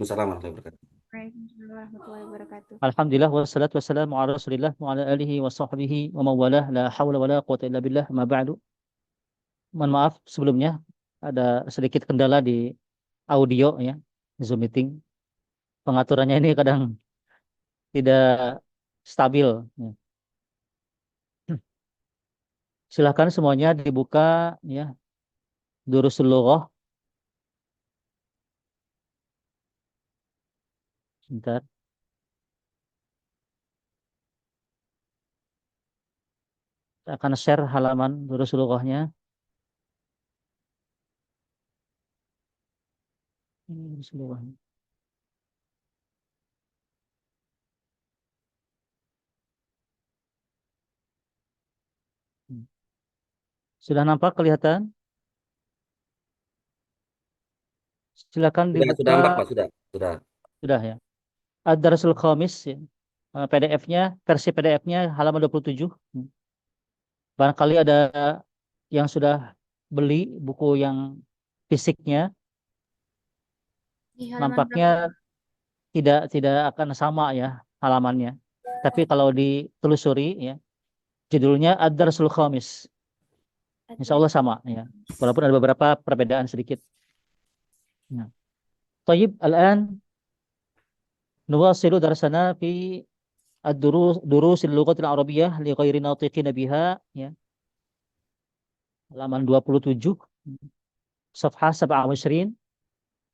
Waalaikumsalam warahmatullahi wabarakatuh. Waalaikumsalam warahmatullahi wabarakatuh. Alhamdulillah wassalatu wassalamu ala Rasulillah wa ala alihi wa sahbihi wa mawalah la haula wala quwata illa billah ma ba'du. Mohon maaf sebelumnya ada sedikit kendala di audio ya, Zoom meeting. Pengaturannya ini kadang tidak stabil ya. Silahkan semuanya dibuka ya, Durusul Lughah. Sebentar. Saya akan share halaman Durusul Lughahnya. Ini Durusul Lughahnya. Sudah nampak kelihatan? Silakan Sudah dibuka. nampak Pak, sudah. Sudah ya. Ad-Darsul Khamis ya. PDF-nya, versi PDF-nya halaman 27. Barangkali ada yang sudah beli buku yang fisiknya, Di halaman nampaknya berapa? tidak akan sama ya halamannya. Tapi kalau ditelusuri ya, judulnya Ad-Darsul Khamis. Insya Ada. Allah sama ya. Walaupun ada beberapa perbedaan sedikit. Ya. Tayyib, al-an nuwasilu darsana fi durusil lughatil arabiyyah li ghairi natiqin biha ya. Halaman 27, safhah 27,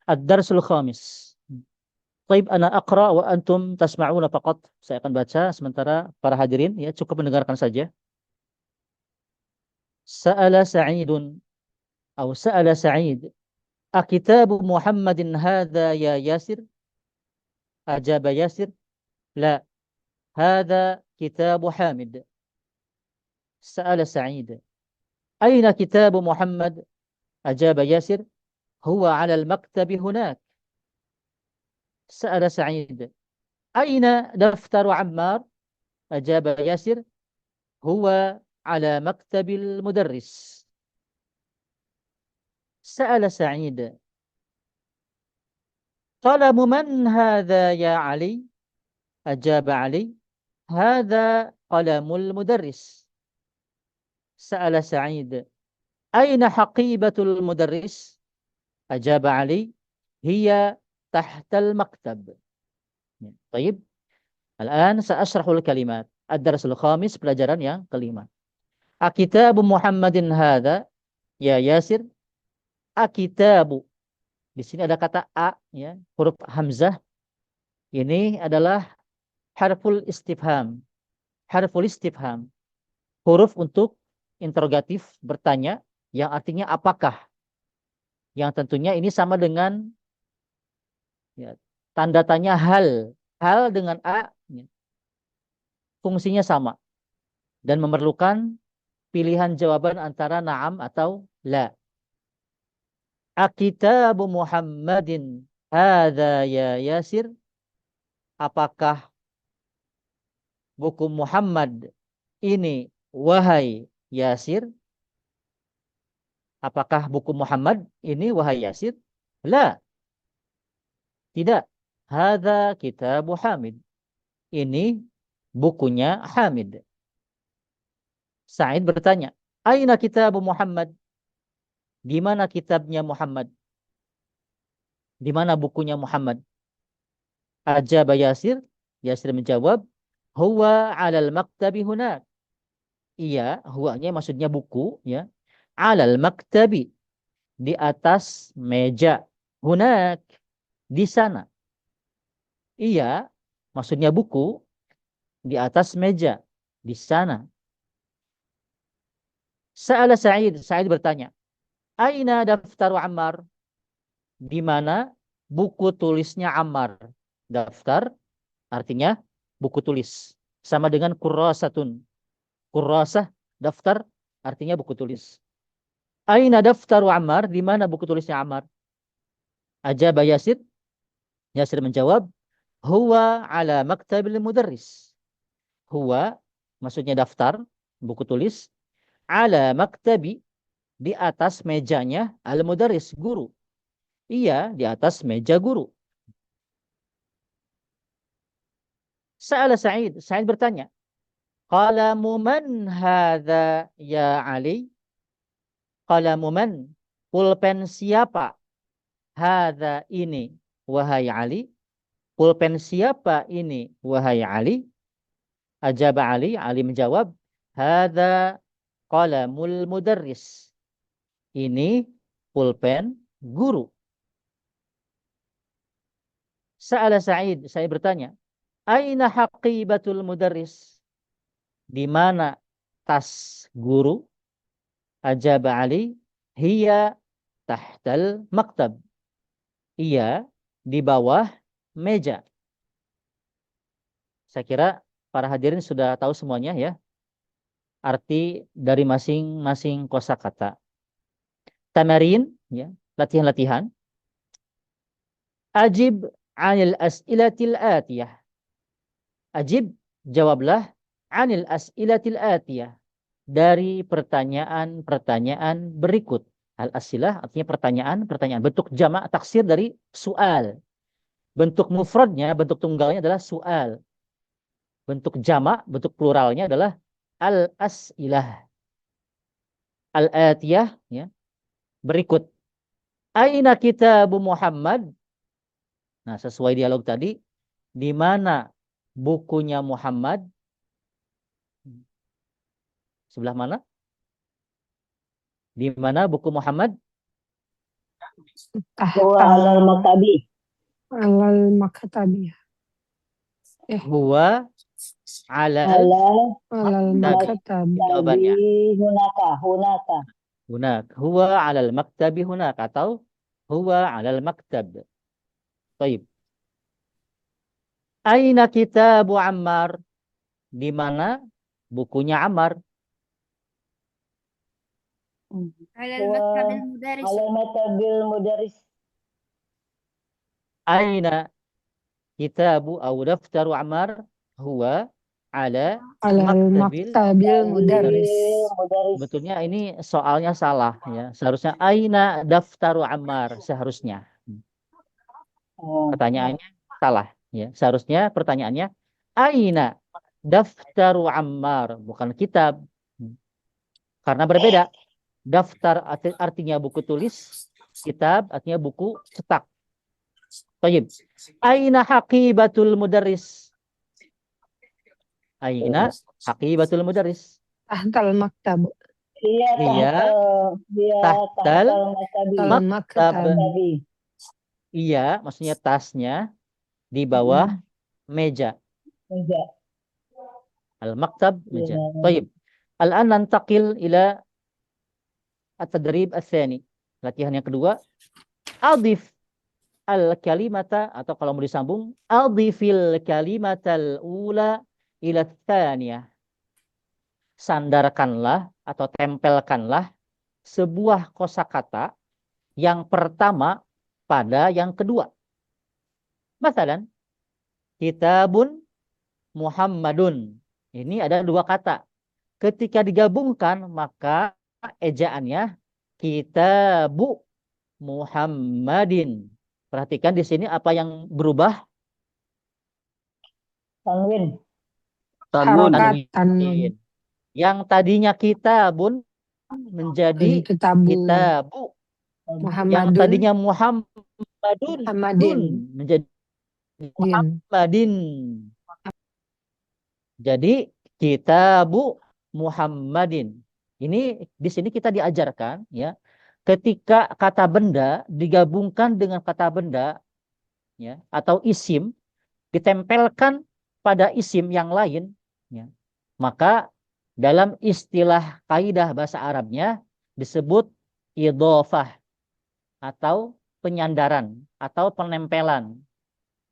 ad-darsul khamis. Taib ana aqra wa antum tasma'una faqat. Saya akan baca sementara para hadirin ya cukup mendengarkan saja. Sa'ala Sa'idun atau sa'ala Sa'id, "Akitabu Muhammadin hadza ya Yasir?" Ajaba Yasir, "La, hadza kitabu Hamid." Sa'ala Sa'id, "Aina kitabu Muhammad?" Ajaba Yasir, "Huwa 'ala al-maktabi hunak." Sa'ala Sa'id, "Aina daftaru Ammar?" Ajaba Yasir, "Huwa 'ala maktabil mudarris." سأل سعيد, "قلم من هذا يا علي؟" أجاب علي, "هذا قلم المدرس." سأل سعيد, "أين حقيبة المدرس؟" أجاب علي, "هي تحت المكتب." طيب, الآن سأشرح الكلمات. الدرس الخامس, pelajaran yang kelima. Akitabu Muhammadin hadza ya Yasir. Akitabu, di sini ada kata a ya, huruf hamzah. Ini adalah harful istifham. Harful istifham, huruf untuk interrogatif, bertanya, yang artinya apakah. Yang tentunya ini sama dengan ya, tanda tanya hal. Hal dengan a ya, fungsinya sama dan memerlukan pilihan jawaban antara na'am atau la. Akitabu Muhammadin hadza ya Yasir? Apakah buku Muhammad ini wahai Yasir? Apakah buku Muhammad ini wahai Yasir? La, tidak. Hadza kitabu Hamid. Ini bukunya Hamid. Sa'id bertanya, "Aina kitabu Muhammad?" Di mana kitabnya Muhammad? Di mana bukunya Muhammad? Ajaba Yasir. Yasir menjawab, "Huwa 'alal maktabi hunak." Iya, huwanya maksudnya buku ya. 'Alal maktabi, di atas meja. Hunak, di sana. Iya, maksudnya buku di atas meja di sana. Sa'ala Sa'id, Sa'id bertanya, "Aina daftaru Ammar?" Di mana buku tulisnya Ammar? Daftar artinya buku tulis. Sama dengan kurrasatun. Kurrasah, daftar artinya buku tulis. Aina daftaru Ammar? Di mana buku tulisnya Ammar? Ajaba Yasir. Yasir menjawab, "Huwa 'ala maktabil mudarris." Huwa maksudnya daftar, buku tulis. 'Ala maktabi, di atas mejanya al-mudarris, guru. Iya, di atas meja guru. Sa'ala Sa'id. Sa'id bertanya. Qalamu man hadha ya Ali? Qalamu man? Pulpen siapa? Hadha ini, wahai Ali. Pulpen siapa ini, wahai Ali? Ajaba Ali. Ali menjawab. Hadha qalamul mudarris. Ini pulpen guru. Sa'ala Sa'id. Saya bertanya. Aina haqibatul mudarris? Di mana tas guru? Ajaba Ali. Hiya tahtal maktab. Iya di bawah meja. Saya kira para hadirin sudah tahu semuanya ya. Arti dari masing-masing kosakata. Tamarin, ya, latihan-latihan. Ajib anil as'ilatil atiyah. Ajib, jawablah anil as'ilatil atiyah. Dari pertanyaan-pertanyaan berikut. Al-asilah artinya pertanyaan-pertanyaan. Bentuk jamak taksir dari soal. Bentuk mufradnya, bentuk tunggalnya adalah soal. Bentuk jamak, bentuk pluralnya adalah al-as'ilah. Al-atiyah, ya. Berikut. Aina kitabu Muhammad? Nah, sesuai dialog tadi, di mana bukunya Muhammad? Sebelah mana? Di mana buku Muhammad? Huwa alal maktabi. Alal maktabi. Huwa alal Alal maktabi. jawabannya. Hunaka. Hunak. Huwa alal maktabi hunak. Atau huwa alal maktab. Baik. Aina kitabu Ammar? Di mana bukunya Ammar? Alal maktabil mudaris. Alal maktabil mudaris. Aina kitabu atau daftaru Ammar? Huwa ala Alal maktabil mudaris. Sebetulnya ini soalnya salah ya. Seharusnya aina daftaru Ammar seharusnya. Pertanyaannya salah ya. Seharusnya pertanyaannya aina daftaru Ammar, bukan kitab. Karena berbeda. Daftar artinya buku tulis, kitab artinya buku cetak. Baik. Aina haqibatul mudarris? Aina haqibatul mudarris? Tahtal maktab. Iya. Tahtal maktab. Iya, maksudnya tasnya di bawah meja. Al-maktab meja. Baik. Al-an nantaqil ila at-tadrib ats-tsani. Latihan yang kedua. Adif al-kalimata, atau kalau mau disambung, adifil kalimatal ula ila tsaniyah. Sandarkanlah atau tempelkanlah sebuah kosakata yang pertama pada yang kedua. Masalan, kitabun Muhammadun. Ini ada dua kata. Ketika digabungkan, maka ejaannya kitabu Muhammadin. Perhatikan di sini apa yang berubah? Tanwin. Harokat tanwin. Yang tadinya kitabun menjadi kitabu. Yang tadinya Muhammadun menjadi Muhammadin. Jadi kitabu Muhammadin. Ini di sini kita diajarkan ya, ketika kata benda digabungkan dengan kata benda ya atau isim ditempelkan pada isim yang lain ya, maka dalam istilah kaidah bahasa Arabnya disebut idhofah atau penyandaran atau penempelan.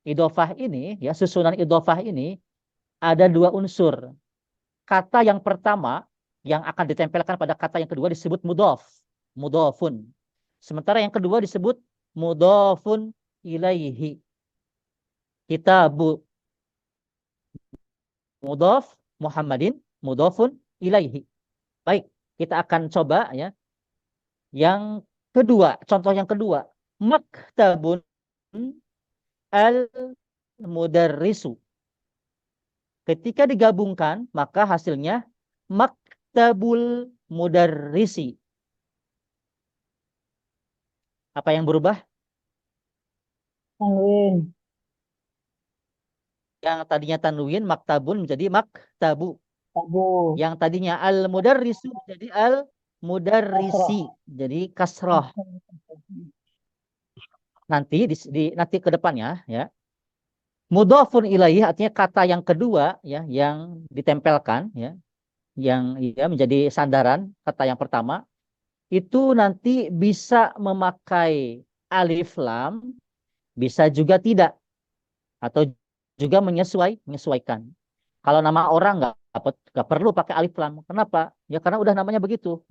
Idhofah ini ya, susunan idhofah ini ada dua unsur. Kata yang pertama yang akan ditempelkan pada kata yang kedua disebut mudhof, mudhofun. Sementara yang kedua disebut mudhofun ilaihi. Kitabu mudhof, Muhammadin mudhofun ilaihi. Baik, kita akan coba ya. Yang kedua, contoh yang kedua, maktabun al-mudarrisu. Ketika digabungkan, maka hasilnya maktabul mudarrisi. Apa yang berubah? Tanwin. Yang tadinya tanwin, maktabun menjadi maktabu. Tabu. Yang tadinya al-mudarrisu menjadi al-mudarrisi. Jadi kasroh. Nanti ke depannya ya. Mudhafun ilaihi artinya kata yang kedua ya yang ditempelkan ya yang ya menjadi sandaran kata yang pertama itu nanti bisa memakai alif lam, bisa juga tidak atau juga menyesuaikan. Kalau nama orang nggak perlu pakai alif lam. Kenapa? Ya karena udah namanya begitu.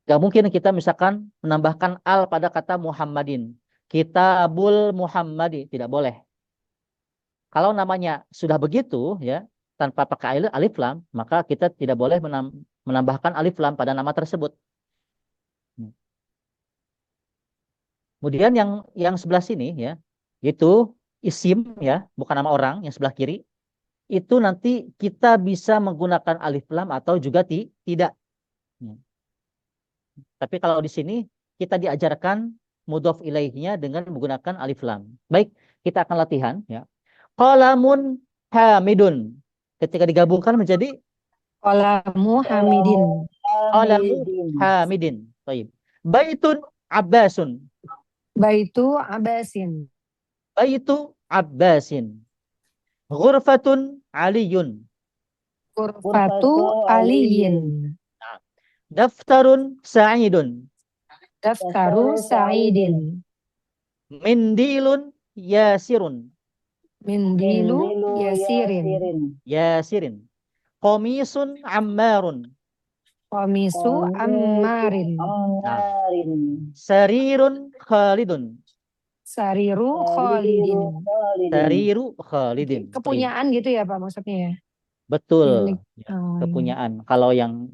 Nggak mungkin kita misalkan menambahkan al pada kata Muhammadin. Kitabul Muhammadi tidak boleh. Kalau namanya sudah begitu ya tanpa pakai alif lam, maka kita tidak boleh menambahkan alif lam pada nama tersebut. Kemudian yang sebelah sini ya, itu isim ya, bukan nama orang yang sebelah kiri. Itu nanti kita bisa menggunakan alif lam atau juga tidak. Tapi kalau di sini kita diajarkan mudhof ilaihnya dengan menggunakan alif lam. Baik, kita akan latihan ya. Qalamun hamidun. Ketika digabungkan menjadi Qalamu hamidin. qalamu hamidin. Baik. Baitun abbasun. Baitu abasin. Baitu abbasin. Ghurfatun aliyun. Ghurfatu aliyin. Daftarun sa'idun. Daftaru sa'idin. Mindilun yasirun. Mindilu yasirin. Yasirin. Qamisun ammarun. Qamisu ammarin. Ammarin. Sarirun khalidun. Sariru khalidin. Sariru khalidin. Kepunyaan gitu ya Pak maksudnya ya? Betul. Milik. Oh, Kepunyaan. Kalau yang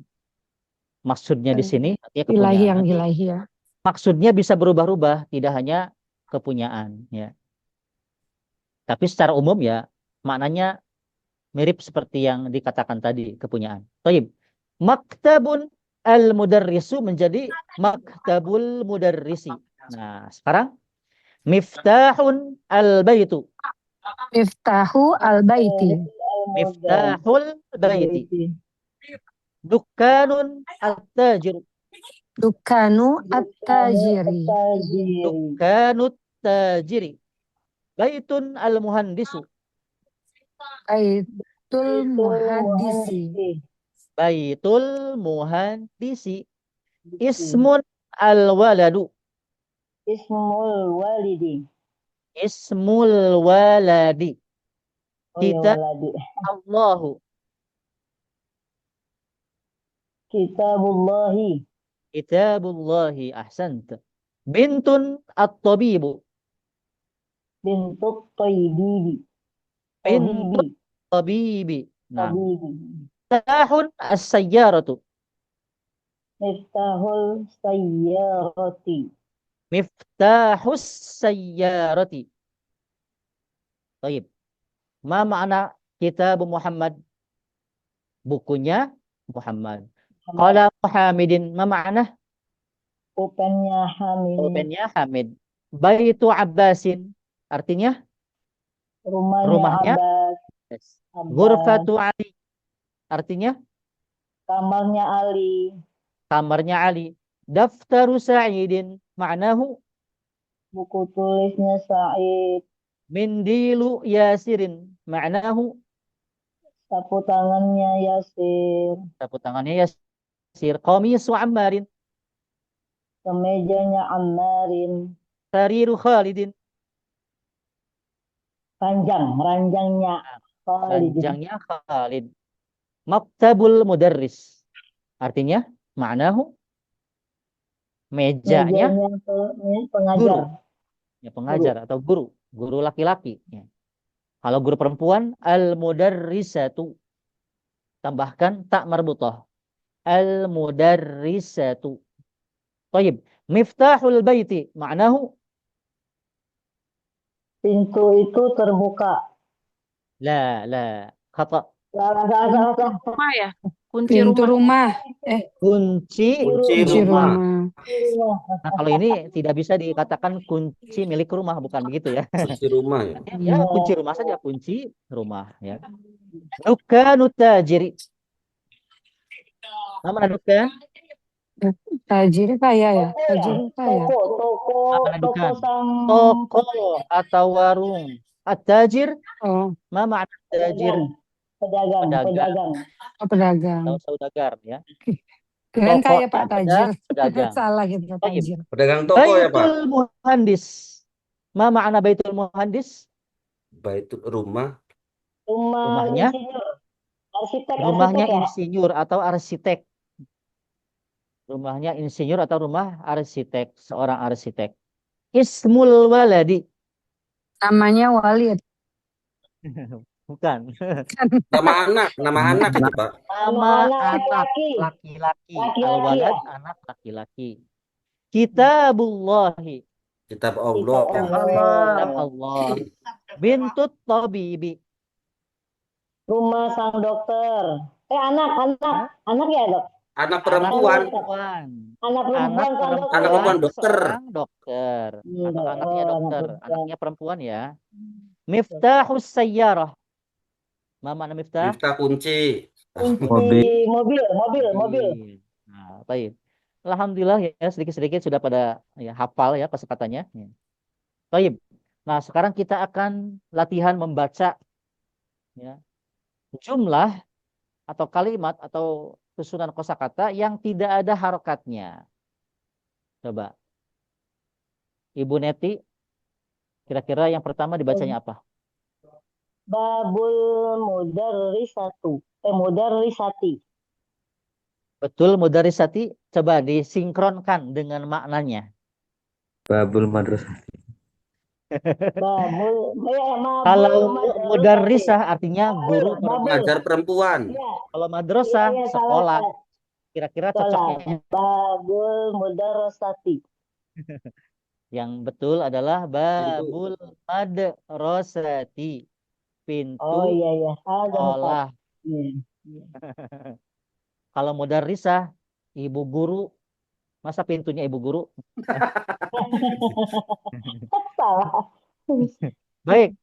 maksudnya di sini ya ilahi yang kepunyaan. ilahi ya. Maksudnya bisa berubah-ubah, tidak hanya kepunyaan ya. Tapi secara umum ya maknanya mirip seperti yang dikatakan tadi, kepunyaan. Baik. Maktabun al-mudarrisu menjadi maktabul mudarrisi. Nah, sekarang miftahun al-baitu. Miftahu al-baiti. Miftahul baiti. Dukkanun at-tajiru. Dukanu at-tajiri. Dukkanut tajiri. Baitun al-muhandisu. Baitul muhaddisi. Baitul muhandisi. Ismun al-waladu. Ismul walidi. Ismul waladi. Oh ya Kita waladi. Allahu. Kitabullahi. Kitabullahi ahsanta. Bintun at-tabibu. Bintut Toybibi. Bintut tabibi. Nah. Tabibi. Miftahun as-sayyaratu. Miftahul sayyarati. Miftahus sayyarati. Baik. Ma makna kitab Muhammad? Bukunya Muhammad. Qala Muhammadin. Ma makna? Pulpennya Hamid. Pulpennya Hamid. Baitu Abbasin. Artinya? Rumahnya Abbas. Ghurfatu Ali. Artinya? Kamarnya Ali. Kamarnya Ali. Daftaru Sa'idin. Ma'nahu? Buku tulisnya Sa'id. Mindilu Yasirin. Ma'nahu? Sapu tangannya Yasir. Sapu tangannya Yasir. Qamisu Ammarin. Kemejanya Ammarin. Sariru Khalidin. Ranjangnya Khalid. Ranjangnya Khalid. Maktabul mudarris. Artinya, ma'nahu mejanya pengajar. guru. Ya, pengajar atau guru. Guru laki-laki. Ya. Kalau guru perempuan, al-mudarrisatu. Tambahkan tak marbutah. Al-mudarrisatu. Taib. Miftahul baiti. Ma'nahu? Pintu itu terbuka. La. Khata. Salah, salah, salah, salah. Rumah ya? Kunci Pintu rumah. rumah. Kunci Kunci Kunci rumah. rumah. Nah, kalau ini tidak bisa dikatakan kunci milik rumah, bukan begitu ya. Kunci rumah ya. Ya, kunci rumah saja, kunci rumah ya. Dukanu tajiri. Mana dukan? Tajir kaya ya. Toko ya? Tajir kaya. Toko Mana dukan? sang Toko atau warung. At-tajir, Oh, ma ma'na tajir? pedagang, Pedagang pedagang. oh pedagang. atau saudagar ya. Keren Toko kaya Pak yang ada Tajir. pedagang. Salah gitu Baik. Tajir. Pedagang toko ya, Pak. Baitul muhandis. Ma ma'na baitul muhandis? Baitul rumah. Rumah Rumahnya? insinyur. Arsitek, Rumahnya arsitek ya? insinyur atau arsitek. Rumahnya insinyur atau rumah arsitek, seorang arsitek. Ismul waladi. Namanya Walid. Bukan. Nama anak itu, Pak. Nama Anak anak laki-laki. laki-laki. Laki-laki Al-walad ya? anak laki-laki. Kitabullahi. Kitab Kitab Allah. Kitab Allah. Allah. Bintut tabibi. Rumah sang dokter. Anak, Hah? anak ya dok? Anak Anak perempuan. perempuan. Anak Anak perempuan sang dokter. Anak perempuan dokter. seorang dokter. Atau anaknya Anak dokter. perempuan. Anaknya perempuan ya. Miftahus sayyarah. Ma mana miftah? Miftah kunci. Kunci Mobil. mobil. Nah, baik. Alhamdulillah ya sedikit-sedikit sudah pada ya hafal ya kosakatanya. Ya. Baik. Nah, sekarang kita akan latihan membaca ya jumlah atau kalimat atau susunan kosakata yang tidak ada harokatnya. Coba. Ibu Neti, kira-kira yang pertama dibacanya apa? Babul mudarrisatu. Mudarrisati. Betul, mudarisati. Coba disinkronkan dengan maknanya. Babul madrasah. Babul Kalau madrasati. mudarrisah artinya guru Babul. Pengajar perempuan. Ya, Kalau madrasah iya, sekolah. salah. Kira-kira Salah. cocoknya Babul mudarrisati. yang betul adalah babul madrasati. Pintu Oh iya. Ada empat. sekolah. Iya. Kalau mudarrisah ibu guru. Masa pintunya ibu guru? Salah. Baik.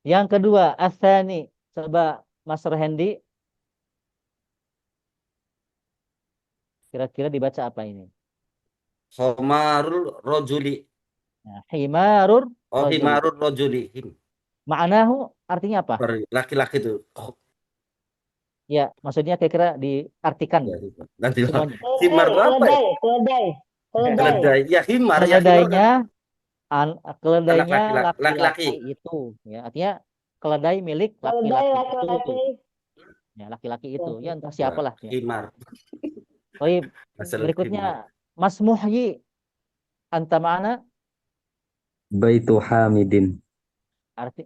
Yang kedua, asani. Coba Mas Rohendi. Kira-kira dibaca apa ini? Homarul rojuli. Nah, himarur Oh, rajuli. himarul rojuli. Ma'nahu artinya apa? Laki-laki itu. Oh, Ya, maksudnya kira-kira diartikan ya, nanti Pak. semuanya. Himar itu apa ya? Keledai. Keledai. Ya, himar. Ya, himar kan Keledainya, anak keledainya laki-laki. laki-laki itu. Ya, artinya keledai milik Keledai laki-laki itu. laki-laki. Ya, laki-laki itu. Ya, entah siapalah. Ya. Himar. Baik, Asal himar. berikutnya Mas Muhyi. Anta ma'ana? Baitu Hamidin.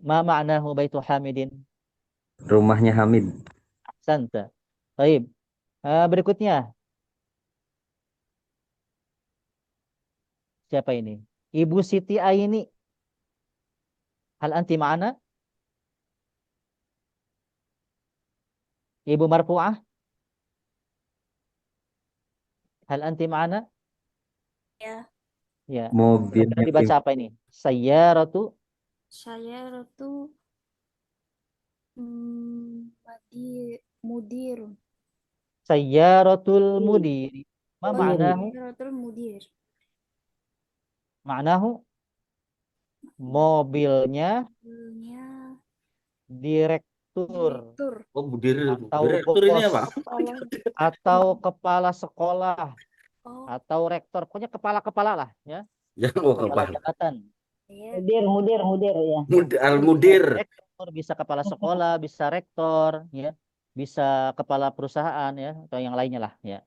Ma ma'nahu baitu Hamidin? Rumahnya Hamid. Santa. Baik. Berikutnya. Siapa ini? Ibu Siti Aini. Hal anti ma'ana? Ibu Marfu'ah. Hal anti ma'ana? Ya. Ya. Mobilnya Kira-kira dibaca apa ini? Sayyaratu. Saya ratu mudir. Sayyaratul mudiri. Ma Oh, ma'nahu? Sayyaratul mudir. Ma'nahu? Mobilnya Mobilnya direktur. direktur. Oh, Atau direktur ini bos. apa? Atau kepala sekolah. Oh, Atau rektor. Pokoknya kepala-kepala lah. Ya. Yang Kepala kepala. jabatan. ya. Mudir ya. Al-mudir. Rektor, bisa kepala sekolah, bisa rektor, ya, bisa kepala perusahaan, ya, atau yang lainnya lah, ya.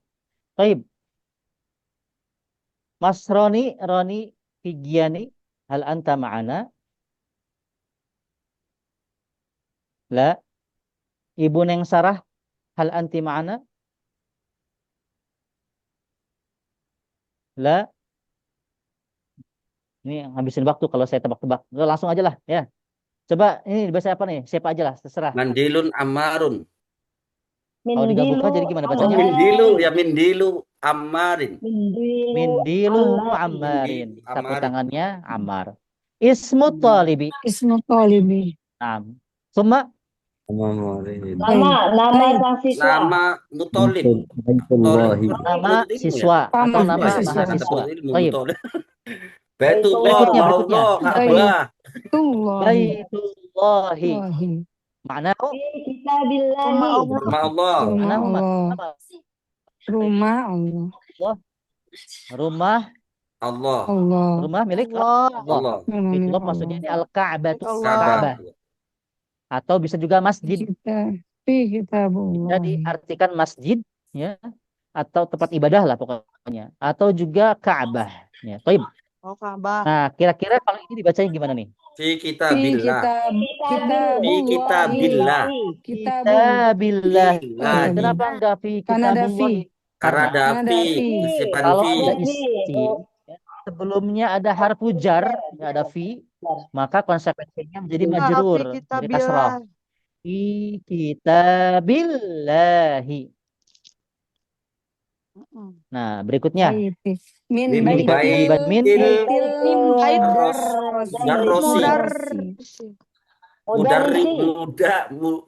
Baik, Mas Roni Figiani, hal anta ma'ana? La. Ibu Neng Sarah, hal anti ma'ana? La. Ini habisin waktu kalau saya tebak-tebak. Langsung aja lah, ya. Coba ini dibaca apa nih? Siapa aja lah, terserah. Mandilun Ammarun. Kalau digabungkan jadi gimana bacanya? Mindilu ya mindilu Ammarin. Mindilu Ammarin. Ammarin. Sapu tangannya Ammar. Ismu talibi. Ismu talibi. Naam. Summa Sama murid. Nama sang siswa. Nama Mutolib. Baitullahi. nama siswa atau Paman nama mahasiswa. mahasiswa. Ilmu Baik. Mutolib. Baitullah, Berikutnya. Allah, Ka'bah. Tullahi. Baitullahi. Tullahi. Makna Fi kitabillahi. Rumah Allah. Mana Rumah Allah. apa? Rumah Allah. Rumah Allah. Allah. rumah milik Allah. Allah. Rumah milik Baitullah maksudnya ini Allah. al-Ka'bah tuh Ka'bah. Ka'bah atau bisa juga masjid. Kita Bisa diartikan masjid ya atau tempat ibadah lah pokoknya atau juga Ka'bah ya. Baik. Oh, Ka'bah. Nah, kira-kira kalau ini dibacanya gimana nih? Fi kitabillah. Fi kitabillah. kitabillah. Kitabillah. Billah. Kenapa enggak fi Karena ada kitabullah? fi. Karena ada Karena ada fi. fi. Sifat Kalau fi. ada isim, ya, sebelumnya ada harfu jar, nggak ada fi, maka konsekuensinya menjadi majrur, Fi jadi kasrah. kitabillah. Fi kitabillahi. Nah, berikutnya. Min Min baitil baitil darrosi.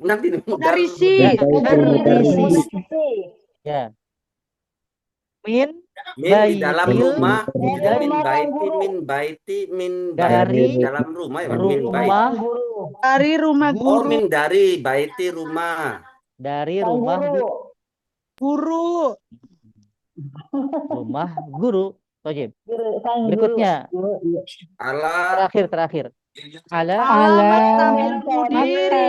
nanti Mudarrisi. Ya. Min Min di dalam baitil rumah, dari min Dari dalam rumah ya, min baiti. rumah Dari rumah Oh, guru. min dari baiti rumah. dari rumah Guru. rumah guru. Tojib. Berikutnya Ala terakhir. Ala Alamat mudiri.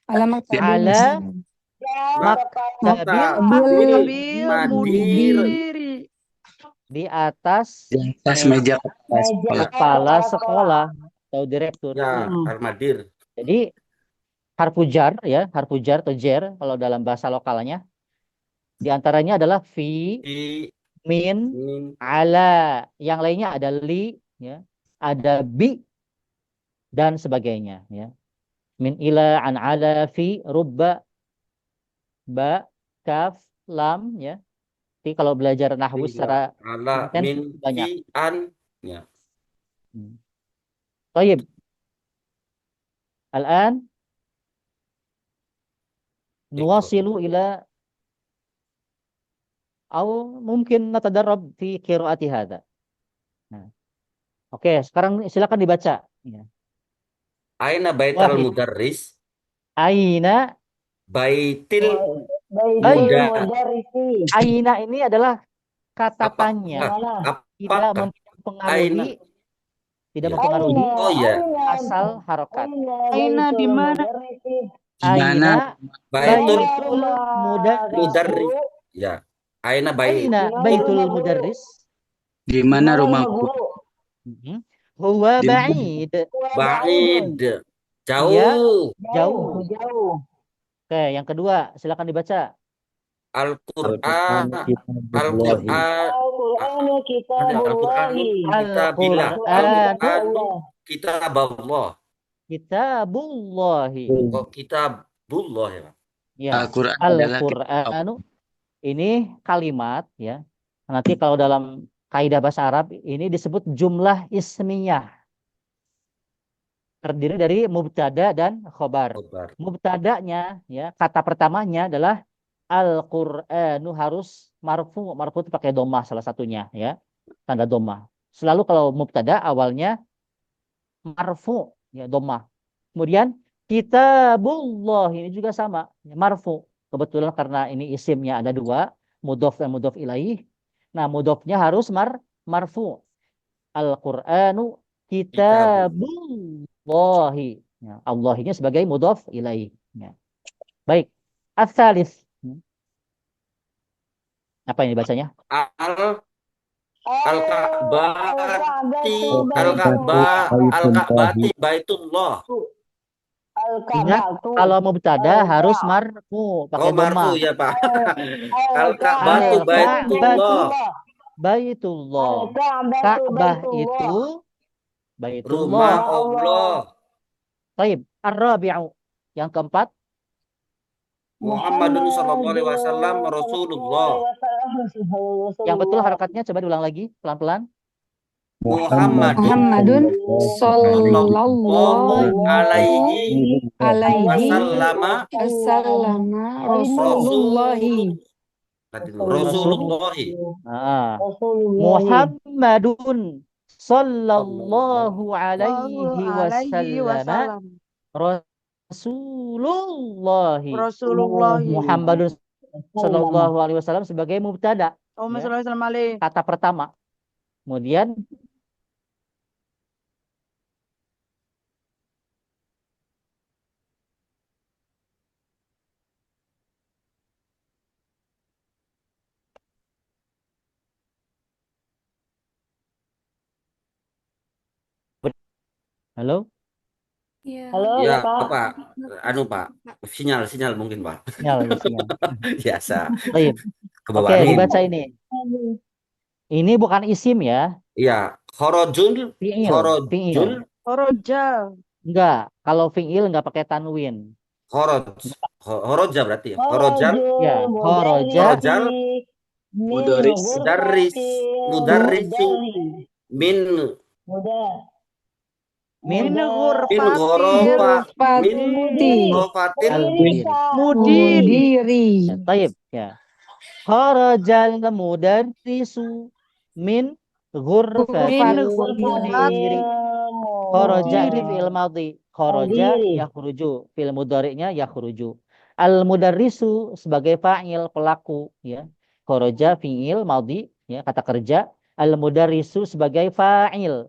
Alamat Ala maktabil Bil Madir. mudiri. di atas meja kepala sekolah atau direktur. Ya, al-madir. Jadi harfu jar atau jer kalau dalam bahasa lokalnya di antaranya adalah fi, Fi min, min ala, yang lainnya ada li ya, ada bi dan sebagainya ya. Min ila an ala fi rubba ba kaf lam ya. Jadi kalau belajar nahwu secara ala intens min banyak. fi an ya. Baik. Al-an nuwasilu ila atau mungkin natadarrab fi qiraati hadza. Nah. Oke, sekarang silakan dibaca ya. Aina baital Wahid. mudarris? Aina Baitil aina ini adalah kata Apa? tanya, tidak apakah? mempengaruhi Ya. mempengaruhi Oh ya, asal harokat. Aina di mana? Aina baitul baitul mudarris. Ya. Aina baitul mudarris. Di mana rumahku? Huwa ba'id. Ba'id. Jauh. Ya, jauh. Oke, yang kedua, silakan dibaca. Al-Qur'an. Kitabullahi. Al-Qur'an kitabillah. Al-Qur'an kitaballah. Kitabullahi. Oh, kitabullah ya. Ya. Al-Quran adalah Al-Qur'anu ini kalimat ya. Nanti kalau dalam kaidah bahasa Arab ini disebut jumlah ismiyah. Terdiri dari mubtada dan khobar. Mubtadanya ya, kata pertamanya adalah Al-Qur'anu harus marfu. Marfu itu pakai dhammah salah satunya ya. Tanda dhammah. Selalu kalau mubtada awalnya marfu ya dhammah. Kemudian kitabullah ini juga sama, marfu. Kebetulan karena ini isimnya ada dua, mudhof dan mudhof ilaih. Nah, mudhofnya harus marfu. Al-Qur'anu kitabullahi. Ya, Allah ini sebagai mudhof ilaih. Ya. Baik. Ats-tsalits. Apa ini bacanya? Al-Ka'bati Baitullah. Ingat, kalau mubtada harus marfu, pakai dhammah. Marfu ya, Pak. Al-Ka'batu Baitullah. Baitullah. Ka'bah itu Rumah Baitullah. Allah. Taib. Ar-rabi'u. Yang keempat. Muhammadun sallallahu alaihi wasallam Rasulullah. Yang betul harakatnya coba diulang lagi pelan-pelan. Muhammadun sallallahu alaihi alaihi wasallama wasallama Rasulullahi. Rasulullahi. Nah, Muhammadun sallallahu alaihi wasallam Rasulullahi. Rasulullahi. Muhammadun sallallahu alaihi wasallam sebagai mubtada, Allahumma ya, sholli wa sallim alaihi. kata pertama. Kemudian halo, Iya. Halo, Ya, Pak. Pak. Anu, Pak. Sinyal mungkin, Pak. sinyal. Biasa. Baik. Ke bawah Oke, angin. dibaca ini. Ini bukan isim ya. Iya, kharajul, Fi'il. kharajul, Khoroja. Enggak, kalau fi'il enggak pakai tanwin. kharaja berarti ya. Kharajal, Ya, kharaja. kharajal, Mudaris. mudarrisu, min Min Ghurfati. ghurfatil al-mudiri. Mudiri. Ya, taib, ya. Kharajal mudarrisu min ghurfatil mudiri. Kharaja ini fi'il madhi. Kharaja yakhruju. Fi'il mudhari'nya yakhruju. Al-mudarrisu sebagai fa'il, pelaku, ya. Kharaja fi'il madhi, ya, kata kerja. Al-mudarrisu sebagai fa'il,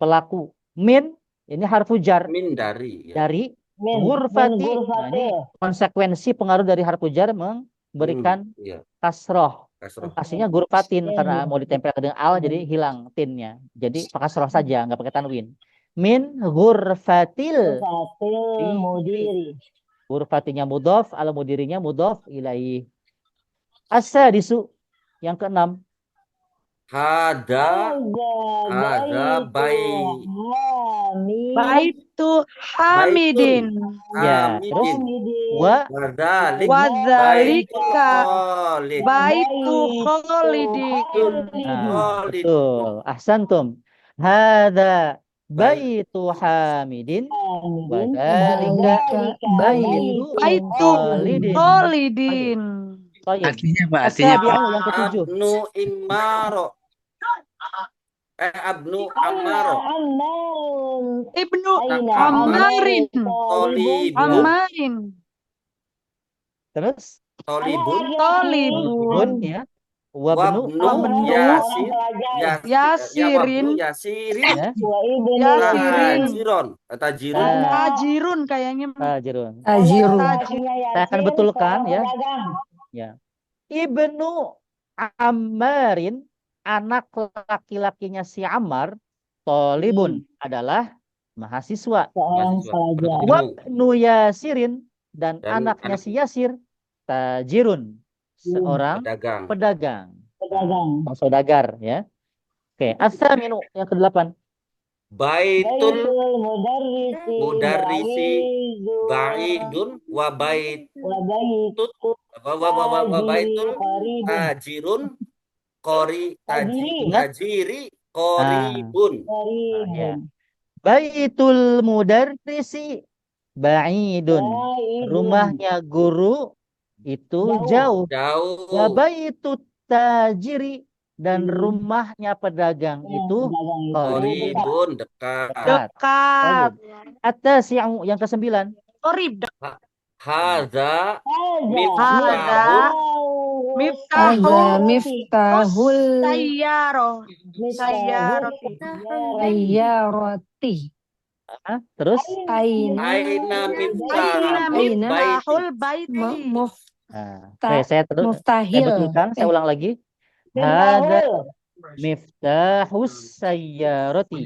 pelaku. Min ini harfu jar, min dari ya. dari ghurfati. Nah, ini konsekuensi pengaruh dari harfu jar memberikan Iya, kasroh. kasroh. Aslinya ghurfatin karena mau ditempel dengan al jadi hilang tinnya. Jadi pakai kasroh saja, nggak pakai tanwin. Min ghurfatil mudiri. ghurfatinya mudhof, al mudirinya mudhof ilaih. As-sadisu yang keenam. Hada Baitu Hamidin. Ya, terus wa Wadalik Wadzalika Khalid. Baitu Khalidin. Nah, betul. Ahsantum. Hada baitu Hamidin wa dzalika baitu Baitu Khalidin. Khalidin. Baik. Artinya Pak, artinya Pak. As-sabi'u yang ketujuh. Abnu Immaro. Abnu Ammaro. Ibnu Ammarin. Tolibun. Ammarin. Terus Tolibun. Tolibun. ya. Wabnu Wabnu Yasir. Yasirin. Yasirin. ya. Yasirin. Tajiron. Tajirun. Tajirun kayaknya. Tajirun. Tajirun. Saya akan betulkan ya. Ya. Ibnu Ammarin, anak laki-lakinya si Ammar, Tolibun adalah mahasiswa. Wabnu Yasirin dan anaknya si Yasir, Tajirun, seorang pedagang. Saudagar ya. Oke, as-saminu yang ke-8. Baitul mudarrisi ba'idun wa baitul tajirun tajiri qaribun. Ya. Baitul mudarrisi ba'idun. Rumahnya guru itu jauh. Wa baitut tajiri dan rumahnya pedagang itu qaribun, dekat. Dekat. Atas yang ke-9. Qarib. Hadza Miftahul Sayyarati. Sayyarati. Terus aina Miftahul baiti. saya betulkan, saya ulang lagi. Ada miftahus sayyarati.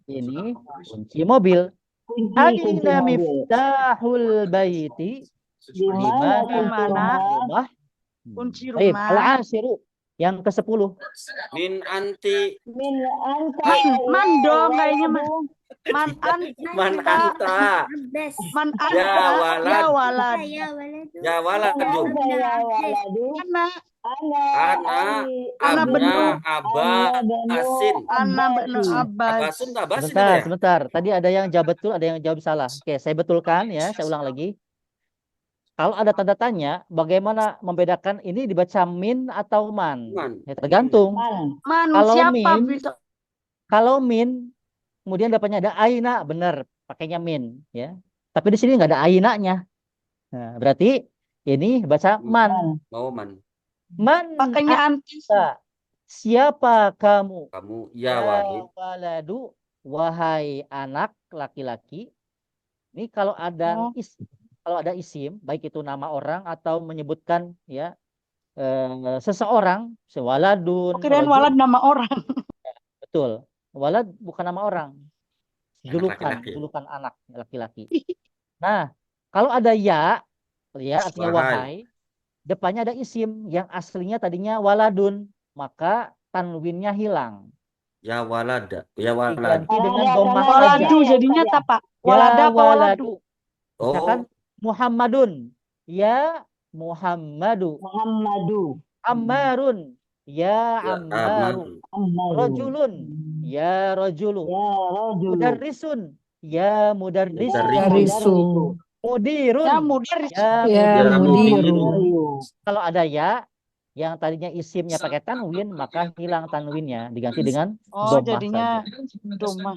Ini kunci mobil. Aina miftahul baiti. Di mana rumah? Kunci Baik, rumah. al-ashiru Yang ke-10. Min anti. Min anta Man ya dong kayaknya man. waladu. Man Man anta. anta. Abbas. Man Ya anta. walad. Ya walad. Ya waladu. Ya waladun. Anta ya waladu. Ana. Ana Ana Ana abna benu. abasin. Ana benu Abbas. Abasun tak abasin itu Sebentar, ya? sebentar. Tadi ada yang jawab betul, ada yang jawab salah. Oke, saya betulkan ya, saya ulang lagi. Kalau ada tanda tanya, bagaimana membedakan ini dibaca min atau man? Man. Ya, tergantung. Man Kalau siapa min, bisa? Kalau min, kemudian depannya ada aina, benar, pakainya min, ya. Tapi di sini nggak ada ainanya. Nah, berarti ini baca man. Mau man. Man Pakainya anti. anta. Siapa kamu? Kamu ya wahid. Waladu, wahai anak laki-laki. Ini kalau ada isim, baik itu nama orang atau menyebutkan ya seseorang, sewaladun. Kirain walad nama orang. Betul. Walad bukan nama orang. Anak laki-laki. Julukan anak laki-laki. Nah, kalau ada ya artinya wahai, depannya ada isim yang aslinya tadinya waladun, maka tanwinnya hilang. Ya walada. Ya walad. Diganti dengan dhammah saja. Waladu jadinya apa, Pak? Walada apa waladu? Misalkan Oh, Muhammadun, ya Muhammadu. Muhammadu. Ammarun, ya ya Ammaru. aman. Rajulun, ya rajulu. Ya rajulu. Mudarrisun, ya mudarris. Darisu. Mudirun, Ya mudaris. ya Ya mudir. mudiru. Kalau ada ya yang tadinya isimnya pakai tanwin, maka hilang tanwinnya, diganti dengan Oh, dhammah jadinya saja. domah.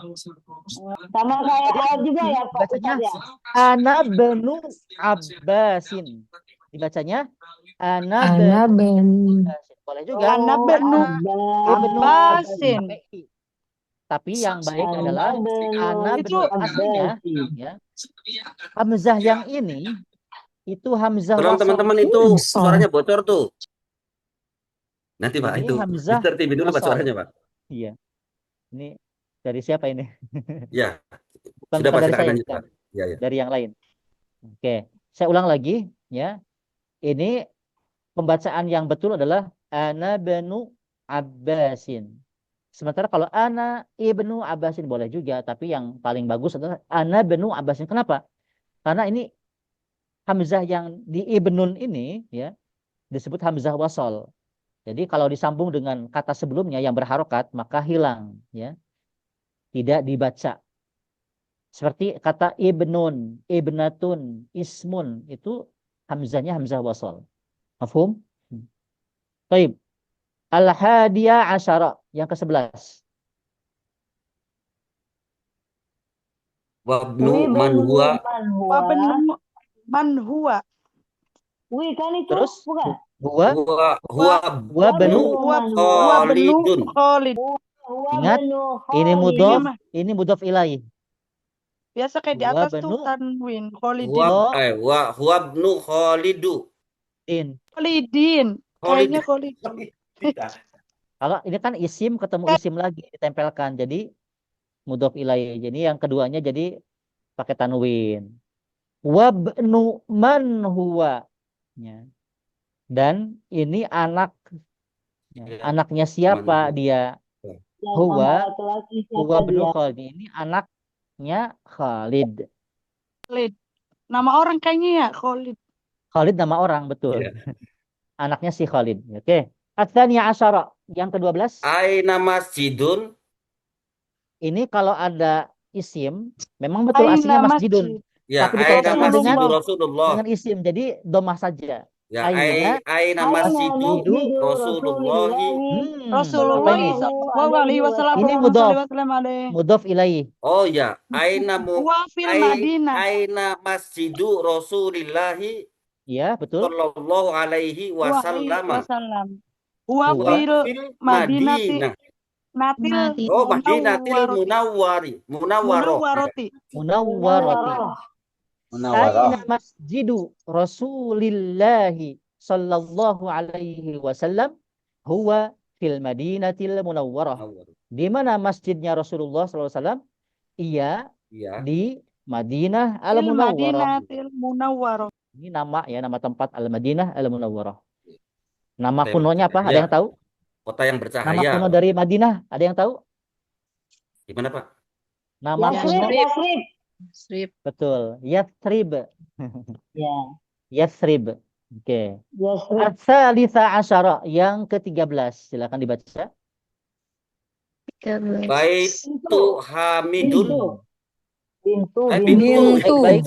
Sama kayak ayat juga ya Pak Bacanya Ustaz ya. ana benu Abbasin. Dibacanya ana Ana benu ben. Abbasin. Boleh juga. Ana benu Ibnu Abbasin. pakai i. Tapi yang baik adalah ana Itu benu aslinya ya. Hamzah yang ini itu hamzah Tolong wasal. teman-teman itu suaranya bocor tuh. Nanti Pak Ini itu hamzah ditertibin dulu Pak wasal. suaranya Pak. Iya. Ini dari siapa ini? Ya, Bukan, sudah bukan Pak dari silakan saya, lanjut bukan. Pak. Ya, ya. Dari yang lain. Oke, saya ulang lagi ya. Ini pembacaan yang betul adalah ana benu Abbasin. Sementara kalau ana ibnu Abbasin boleh juga, tapi yang paling bagus adalah ana benu Abbasin. Kenapa? Karena ini hamzah yang di ibnun ini ya disebut hamzah wasal. Jadi kalau disambung dengan kata sebelumnya yang berharokat maka hilang ya. Tidak dibaca. Seperti kata ibnun, ibnatun, ismun itu hamzahnya hamzah wasal. Mafhum? Baik. Al-hadiyah asyara yang ke-11. Wabnu man huwa. Man huwa. Wih kan itu Terus? bukan? Huwa benu Khalidun. Khalid. Ingat, ini mudhof, ini mudhof ilaih. Biasa kayak di Huwa atas tuh benu tanwin. Khalidin. Huwa bnu Khalidu. In. Khalidin. Kayaknya Khalid. Khalid. Kalau ini kan isim ketemu isim lagi ditempelkan jadi mudhof ilaih. Jadi yang keduanya jadi pakai tanwin. Wabnu man huwa. Ya. Dan ini anak anaknya siapa dia? Huwa bnu Khalid. Ini anaknya Khalid. Khalid. Nama orang kayaknya ya Khalid. Khalid nama orang, betul. Iya. Anaknya si Khalid. Oke. Ats-tsaniyah asyara, yang ke-12. Aina masjidun. Ini kalau ada isim, memang betul Aina aslinya masjid. masjidun. Ya, Tapi aina dikaitkan masjidu dengan Rasulullah. isim, jadi domah saja. Ya, Aina aina masjidu Rasulullah. Rasulullah Apa ini? sallallahu alaihi wasallam. Ini mudhof ilaih. Oh ya, aina Wa fil Madinah. aina masjidu Rasulillah Iya, betul. sallallahu alaihi wasallam. Wa Huwa fil Madinati. Natil. Oh, Madinatil Munawwarati. Munawwarati. Aina masjidu Rasulillahi sallallahu alaihi wasallam huwa fil Madinatil Munawwarah. Di mana masjidnya Rasulullah sallallahu alaihi wasallam? Iya, di Madinah Al-Munawwarah. Madinatil Munawwarah. Ini nama ya, nama tempat Al-Madinah Al-Munawwarah. Nama Saya kunonya apa? baca. Ada Ya. yang tahu? Kota yang Nama bercahaya. kuno dari Madinah, ada yang tahu? Gimana, Pak? Nama Yasrib, kuno, Yasrib. Strip. betul. Yathrib. Ya, Yathrib. Oke. Yasrib. As-salisa asyara, yang ke-13. Silakan dibaca. Baitu Hamidun. Bintu, Bintu. Baik.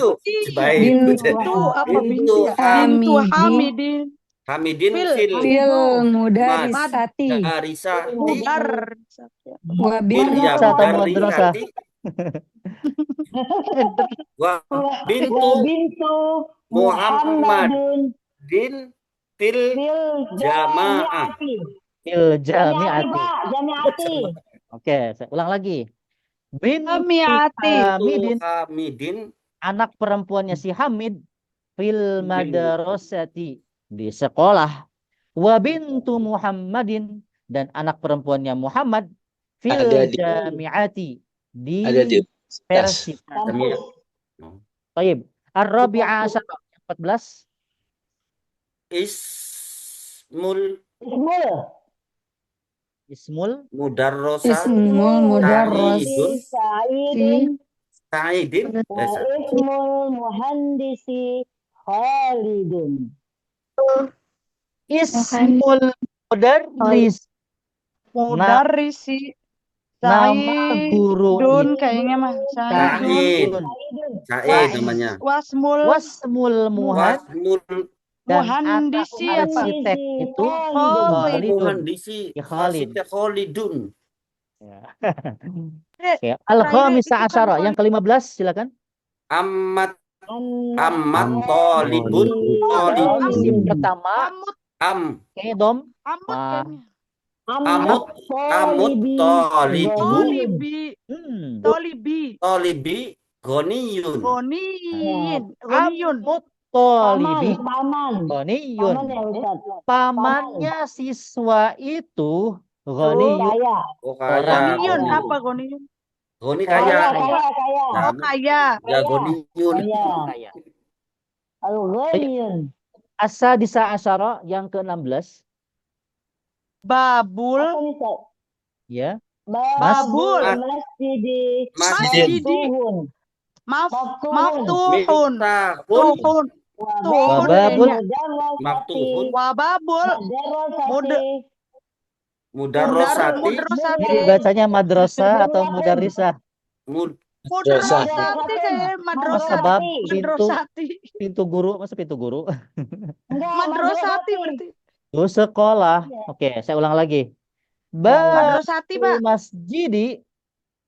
Baik. Bintu apa bintu ya? Bintu Hamidin. Hamidin Fil. fil Fil mudarisati. Darisati. Mudar. Wa bin Ya, Madrasah atau dari madrasah? hati. Wa bintu Bintu Muhammad Muhammadun din fil bil Jamaah. jamiati. Fil Jamiati, jami'ati. Pak. Jamiati. Oke, saya ulang lagi. Bintu Jamiati. Hamidin, Hamidin anak perempuannya si Hamid, fil madrasati, di sekolah. Wa bintu Muhammadin, dan anak perempuannya Muhammad, fil Ada di- jami'ati, di Ada di Persib. Kampus. Baik. Ar-Rabi'a asyara, 14. Ismul Ismul. Ismul Mudarrosa Ismul mudarros. Sa'idin. Sa'idin. Wa ismul muhandisi Khalidun. Ismul mudarris, Mudarrisi. nama Sa'idun guru kayaknya mah. Sa'id. Sa'idun. Sa'id namanya. Wasmul Wasmul muhad, Wasmul dan muhandisi anak apa? arsitek itu Khalidun. Khalidun. Muhandisi Ya, Khalid. Arsitek Khalidun. Ya. Eh, Oke. Al-Khamisa itu kan asyara, Khalid. yang ke-15, silakan. Amat Amat Tolibun. Tolib. Isim pertama, Amut. kayaknya dom. Amut Ah. kayaknya. Amut Tolibu. Tolibi. Hmm. Tolibi. Tolibi Goniyun. Goniyin. Goniyun. Amut tolibi Paman. ghaniyun. Paman ya Ustaz. Pamannya siswa itu ghaniyun. Kaya. Oh Orang kaya. Goniyun. kaya. Apa Goniyun? Goni Kaya, kaya. kaya. Oh kaya. Ya Goniyun. Kaya. Kaya. Al-Ghaniyun. As-sadisa asyara, yang ke-16. Babul. Apa nih, Ustaz? Ya. Babul. Masjidi. Masjid. Maftuhun. Maftuhun. Miftahun. Tuhun. Wababul. Maftuhun. Wababul. Mudarrosati. Mudarrosati. Jadi bacanya madrasah atau mudarrisah? Mudarrosati kayak madrasah. Sebab Madrasati. pintu guru, masa pintu guru? Madrasati berarti. Oh, sekolah. Oke, saya ulang lagi. Madrasati, Pak. Masjidi,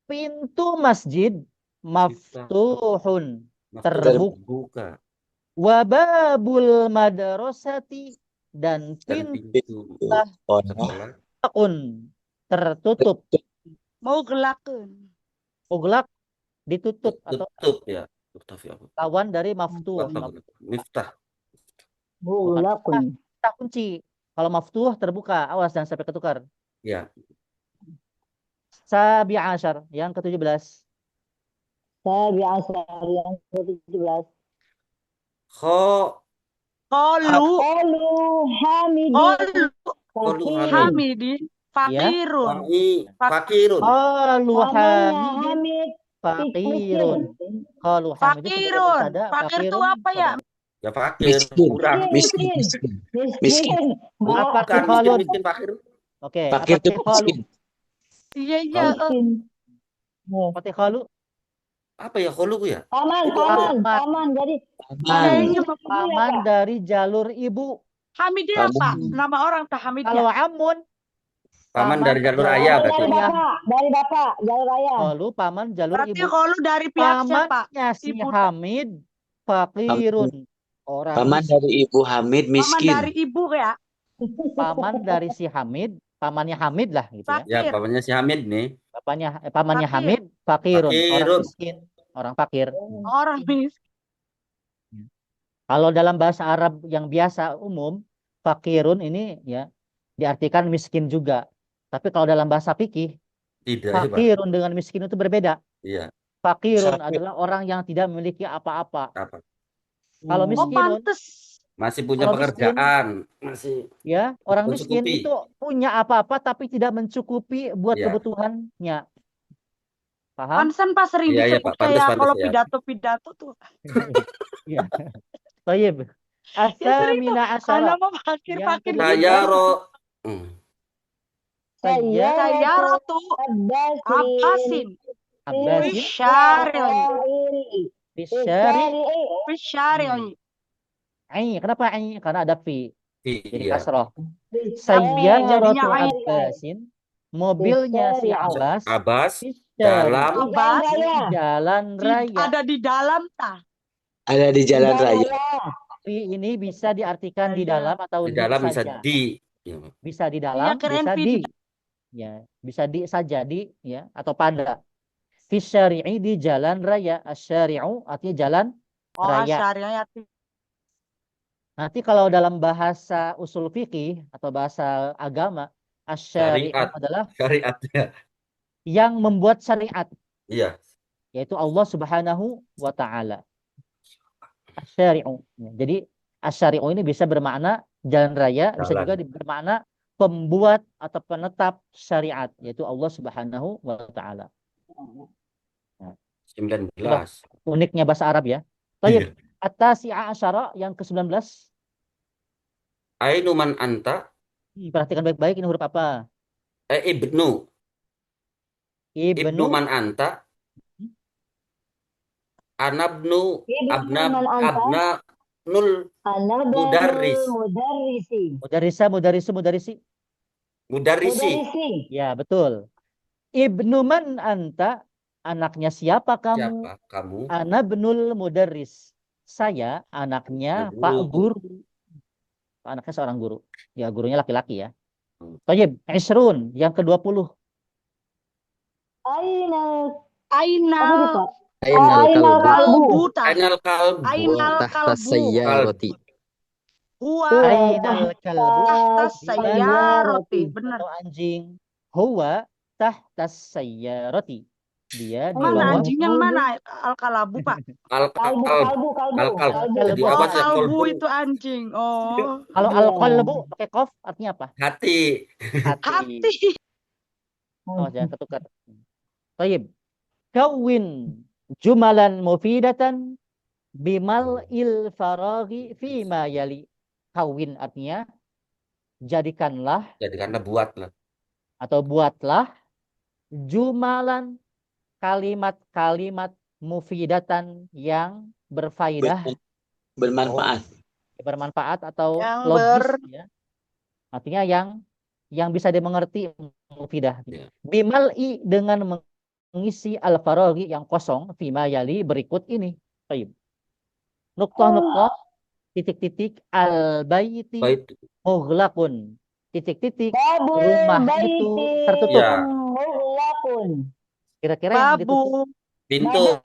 pintu masjid, maftuhun, terbuka. Wababul madrasati, dan pintu takun, tertutup. Mau gelakun. Uglak, ditutup atau Tutup ya. lawan dari maftuh. Miftah. Mulakun. Kita kunci. Kalau maftuh terbuka, awas jangan sampai ketukar. Ya. Sabi asyar, yang ke-17. Sabi asar yang ke-17. Qalu. Qalu hamidin. Qalu Fakirun. hamidin. Fakirun. Fakirun. Qalu Pamannya hamid, Hamid. fakirun. Qalu hamid itu sebagai Fakirun. mubtada, Fakir itu fakirun apa ya? Ya fakir. Miskin. Kurang. Miskin. Miskin. Apa Bukan Khalun? miskin fakir. Oke, Fakir apa itu Khalu? miskin. Iya, iya. Miskin. Apa Khalu? Apa ya khuluku ya? Paman. Jadi Kayaknya Paman dari jalur ibu. Hamidin apa? Nama orang tak Hamid Kalau ya? amun, Paman dari jalur ayah berarti. dari bapak, jalur ayah. Qalu paman jalur Berarti ibu. kalau dari pihak siapa? Pamannya si Ibu. Hamid, fakirun. Orang Paman miskin. dari Ibu Hamid Paman miskin. dari ibu ya? Paman dari si Hamid, pamannya Hamid lah gitu ya. Ya, Fakir. pamannya si Hamid nih. Pamannya Fakir. Hamid, fakirun, orang Fakirun. miskin, orang fakir. Orang miskin. Kalau dalam bahasa Arab yang biasa umum, fakirun ini ya diartikan miskin juga. Tapi kalau dalam bahasa fikih, Tidak ya, Pak. fakirun dengan miskin itu berbeda. Iya. Fakirun Sakit. adalah orang yang tidak memiliki apa-apa. Apa? Kalau Oh miskinun, pantes. Masih punya Kalau miskin, pekerjaan, masih ya, orang miskin mencukupi. itu punya apa-apa tapi tidak mencukupi buat Ya, kebutuhannya. Paham? Pantesan Pak sering iya iya disebut Pak, pantas kayak kalau ya. pidato-pidato tuh. Ya. Baik. Ya sering tuh. Asamina asyara. Anak mah fakir-fakir Yang gitu. Saya kedua, saya Saya Ratu Abbasin. Abbasin Bisyari'un. bisyari. Bisyari'un. Kenapa ai? Karena ada fi. Jadi iya. kasroh. jadinya Sayyaratu ai. Abbasin. Mobilnya si Abbas. Abbas Bisyari. dalam Abbas Jalan raya. ada di dalam tah. Ada di jalan raya. Fi ini bisa diartikan di dalam atau di dalam bisa saja. di. Ya. Bisa di dalam, keren bisa fi di. Ya, bisa di saja di ya atau pada. Fi syari'i di jalan raya. Asyari'u artinya jalan raya. Syariah. Nanti kalau dalam bahasa usul fikih atau bahasa agama, asyari'u Syariat. adalah Syariatnya. yang membuat syariat, Iya. yaitu Allah Subhanahu wa taala. Asyari'u. Ya, jadi asyari'u ini bisa bermakna jalan raya, bisa juga bermakna pembuat atau penetap syariat, yaitu Allah Subhanahu wa taala. 19. Uniknya bahasa Arab ya. Baik, at-tasi'a asyara yang ke-19. Ainu man anta? Perhatikan baik-baik, ini huruf apa? Ibnu. Ibnu man anta? Anabnu abna nul mudarris. Mudarrisi. Ya, betul. Ibnu man anta, anaknya siapa kamu? Siapa kamu? Ana benul mudarris. Saya anaknya Pak Guru. Anaknya seorang guru. Ya, gurunya laki-laki ya. Tayyib, Isrun yang ke-20. Ainal kalbu. Ainal kalbu. Tahta sayyarati. Huwa Ainal kalbu. tahta sayyarati. Benar. Atau anjing. Huwa tahtas sayyarati. Dia di Mana bawah. anjing yang mana? Al-kalabu, Pak. Kalbu. Jadi apa sih Kalbu kalbu? itu anjing. Oh. Kalau al-qalbu pakai qaf artinya apa? Hati. Hati. Oh, jangan ketukar. Tayyib. Kawin jumalan mufidatan bimal il faraghi fima yali. Kawin artinya jadikanlah Buatlah. atau buatlah jumalan kalimat-kalimat mufidatan yang berfaedah, bermanfaat atau Yang logis ya. Artinya yang bisa dimengerti mufidah. Ya. Bimal'i dengan mengisi al-faraghi yang kosong fima yali berikut ini. Baik. Nuktah-nuktah titik-titik al-baiti mughlaqun. Titik-titik rumah itu tertutup. Ya. Kira-kira yang ditutup. Pintu.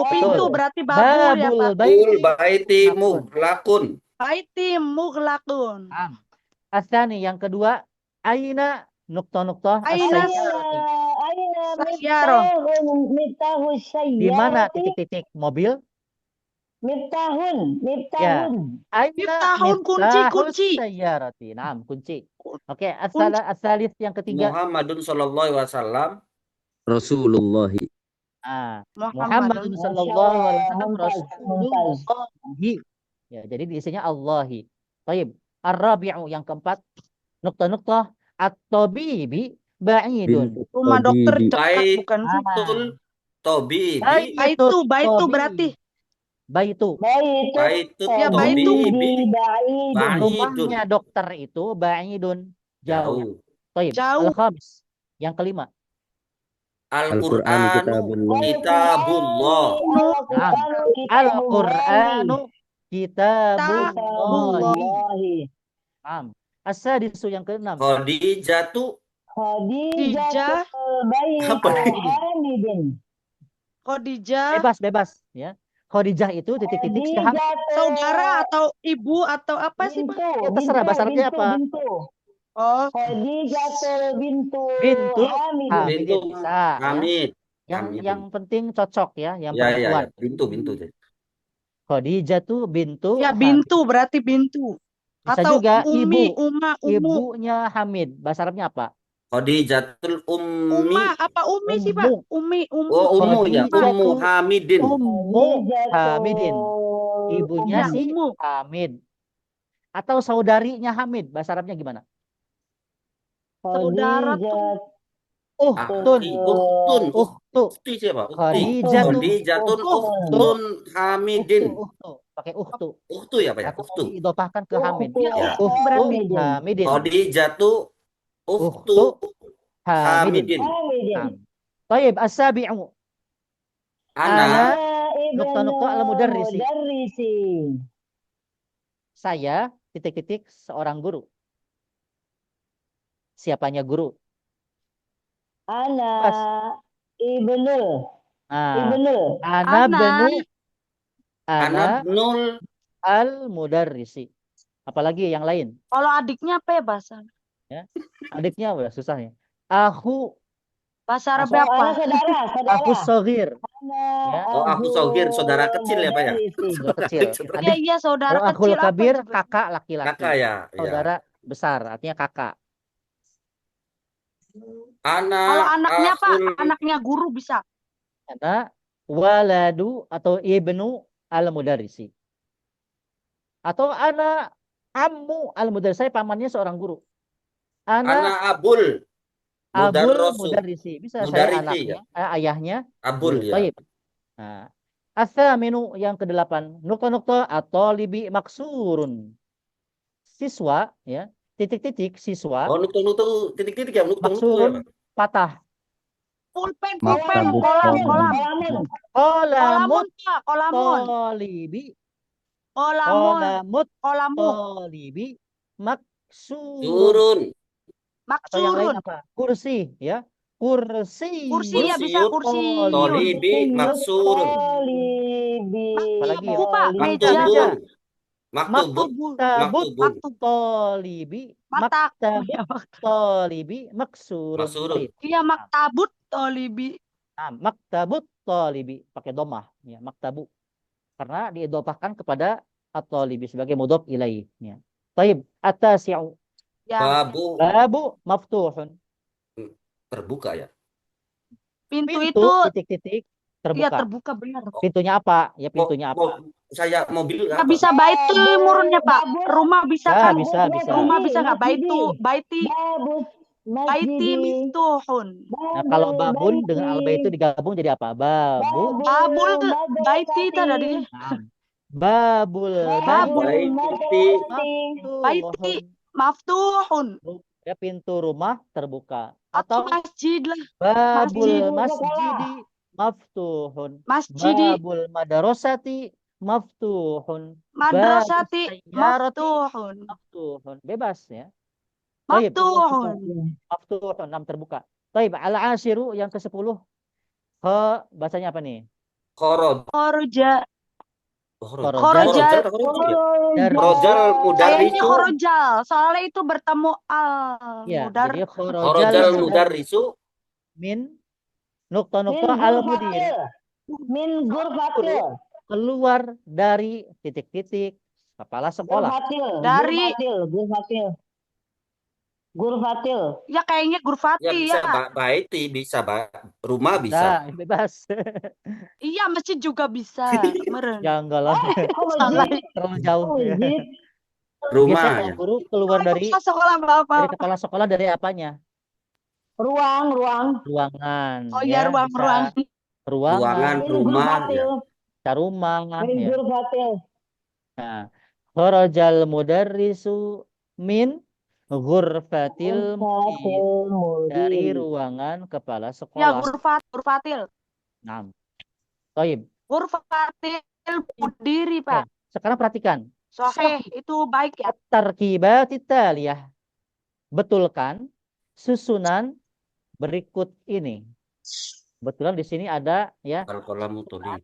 Pintu berarti babul ya, Pak. Baiti mughlaqun. Baiti mughlaqun. Asani yang kedua, aina nuktah-nuktah as-sayyarati. Di mana titik-titik mobil? Miftahun. Ya. Aina Miftahun, kunci. sayyarati. Naam, kunci. Oke, as-salis yang ketiga. Muhammadun sallallahu alaihi wasallam. Rasulullah. Muhammadun sallallahu alaihi wasallam Rasulullahi. Ya, jadi diisinya Allahi. Baik. Ar-rabi'u yang keempat. Nuktah-nuktah at-tabibi ba'idun. Rumah dokter dekat bukan Baitul tabibi. Baitu berarti. Baitu. Ya, baitu. Rumahnya dokter itu ba'idun. Jauh. Baik. Jauh. Al-khamis. Yang kelima. Al-Qur'anu kitabullah. Al-Qur'anu kitabullah. As-sadisu yang keenam. Khadijatu. Khadijah. Bebas ya. Khadijah itu titik-titik siapa? Saudara atau ibu atau apa sih, Pak? Ya, terserah bahasa Arabnya apa. Oh. Khadijatul bintu Hamid bisa. Hamid. Yang penting cocok ya, yang Ya, perempuan. bintu. Khadijatu bintu Ya, Hamid. bintu berarti bintu. Bisa Atau juga Umi, ibu. Uma, Umu. Ibunya Hamid. Bahasa Arabnya apa? Khadijatul Ummi. Uma, apa Umi sih, Pak? Umi, Umu. Oh, Ummu ya. Khadijatu Ummu Hamidin. Ummu Hamidin. Ibunya Ya, si Umu. Hamid. Atau saudarinya Hamid. Bahasa Arabnya gimana? Saudara tuh. Khadijat. Uhtun. Ukhtun. Uhtu. Ukhti siapa? Ukhti. Khadijatu. Khadijatun Uhtun. ukhtun Hamidin. Uhtu. Pakai uhtu. Ukhtu ya, Pak ya? Atau Ukhtu. diidopahkan ke Hamid. Ukhtu Ya. Uhtu Hamidin. Khadijatu ukhtu Ukhtu Hamidin. Hamidin. Nah. Taib as-sabi'u. Ana Nukta-nukta al-mudarrisi. Mudarrisi. Saya titik-titik seorang guru. Siapanya guru? Ana Pas. ibnul. Nah, Ibnul. ana benu ana Nul al-mudarrisi. Apalagi yang lain? Kalau adiknya apa ya bahasa? Adiknya udah susah ya. Aku Bahasa Arabnya Oh, apa? ana saudara. aku sogir. Ana Oh, aku sogir, saudara kecil ya, Pak ya? mudarrisi. Saudara kecil. Iya, Adik. iya, saudara Oh, akhul kecil apa kabir, sebenarnya? kakak laki-laki. Kakak ya. Ya. Saudara besar, artinya kakak. Kalau anaknya apa? akhul- Anaknya guru bisa. Ana waladu atau ibnu al-mudarrisi. Atau ana ammu al-mudarrisi. Saya pamannya seorang guru. Ana Ana abul. abul Mudarrosu. mudarrisi. Bisa saya Mudarrisi, anaknya, ayahnya. Abul Guru. ya. Baik. Nah, as-saminu yang ke-8, nukta-nukta atau libi maksurun. Siswa ya, titik-titik siswa Oh, nutung-nutung titik-titik ya, nutung-nutung. maksurun patah. Pulpen, Maktabut kolam, kolam. kolam. Kolamun. Kolamun, Kolamut Pak, kolamun. tolibi. Kolamun, Kolamut kolamun. tolibi maksurun. Turun. Atau yang lain Maksurun. apa? Kursi ya. Kursi. Kursi ya bisa Kursiun. kursi. Tolibi maksurun. Tolibi. Apalagi ya? Pak, meja. Maktubun. Maktubun. Maktabut Maktubun. tolibi. Matak. Maktabut tolibi maksurun. Maksurun. Baik. Iya, maktabut tolibi. Nah, maktabut tolibi pakai domah ya, maktabu. Karena diidopahkan kepada at-talibi sebagai mudhof ilaih ya. Baik, at-tasi'u. Ya, Babu Babu maftuhun. terbuka ya. pintu Pintu itu titik-titik iya terbuka. terbuka benar. Pintunya apa? Ya pintunya apa? Saya mobil Nggak apa? bisa baitu murunnya, Pak. Rumah bisa Ya, kan? bisa. Rumah bisa nggak Masjidi. baitu, baiti, Babus. baiti Masjidi. miftuhun. Nah, kalau babun dengan alba itu digabung jadi apa? Babu. Babul, baiti itu Nah, tadi. babul Babul Baiti. Baiti. Maftuhun. Ya, pintu rumah terbuka. Atau Atau masjid lah. babul Masjid. masjidi maftuhun. Masjidi, Babul madarosati maftuhun. madrasati, sayyarati maftuhun. maftuhun. Bebas ya. Baik. Maftuhun. Maftuhun 6 terbuka. Baik, al-ashiru yang ke-10. Bacanya apa nih? Korod. Khoroja. Korojal. Korojal Kayaknya mudarrisu. khorojal. Soalnya itu bertemu al. Ya, Mudar. jadi Korojal mudarrisu. min nukta-nukta al-mudir. Min gurfatil. Keluar dari titik-titik kepala sekolah. Gurfatil. Dari- Gurfatil. Gurfatil. Ya kayaknya Ya Gurfati bisa ya. baiti, bisa rumah bisa. Nah, bebas. Iya, masjid juga bisa. Meren. Ya enggak lah. Oh, Salah. masjid. Terlalu jauh. Oh, Ya. masjid. Rumah Biasanya ya. kalau guru keluar dari Sekolah dari apa? kepala sekolah dari apanya? Ruang. Ruangan. Oh iya, ya, ruang-ruang. bisa ruangan, Ruangan, rumah. Ya. bisa rumah. Min Ya. gurfatil. Nah, kharajal mudarrisu min ghurfatil mudir. Dari ruangan kepala Ya, sekolah. Gurfatil. Nah, Toib. Gurfatil berdiri, Pak. Sekarang perhatikan. Soheh, itu baik ya. Tarkibat taliyah. Betulkan susunan berikut ini. Kebetulan di sini ada ya Al-qalamu tolib.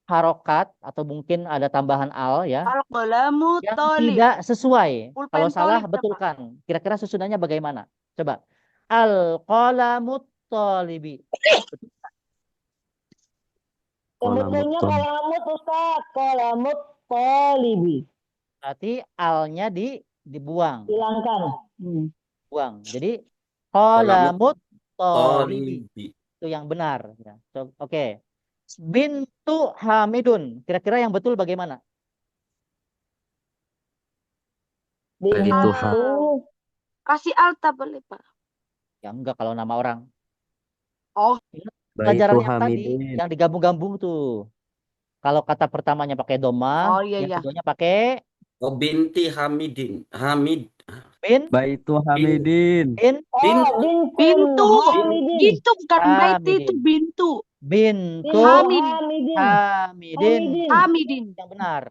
harokat atau mungkin ada tambahan al ya Al-qalamu yang tolib. tidak sesuai. Pulpen Kalau salah tolib, betulkan. Kira-kira susunannya bagaimana? Coba. Al-qalamut talibi. Sebetulnya kolamut Ustaz, kolamut tolibi. Berarti alnya dibuang, Hilangkan. buang. Jadi qalamut tolibi Tolibi. itu yang benar. Ya. Oke. Bintu Hamidun. Kira-kira yang betul bagaimana? Baitu Bintu. Kasih alta boleh, Pak. Ya enggak kalau nama orang. Oh, Pelajaran Baitu yang tadi Hamidin. yang digabung-gambung tuh. Kalau kata pertamanya pakai doma, oh iya yang iya. keduanya pakai Oh, binti Hamidin. Hamid. bin, Baitu Hamidin. bin, Oh, Bintu. Bintu. Hamidin. Bintu bukan baiti itu Hamidin. bintu. Bintu Hamid. Hamidin. Hamidin. Hamidin. Yang benar.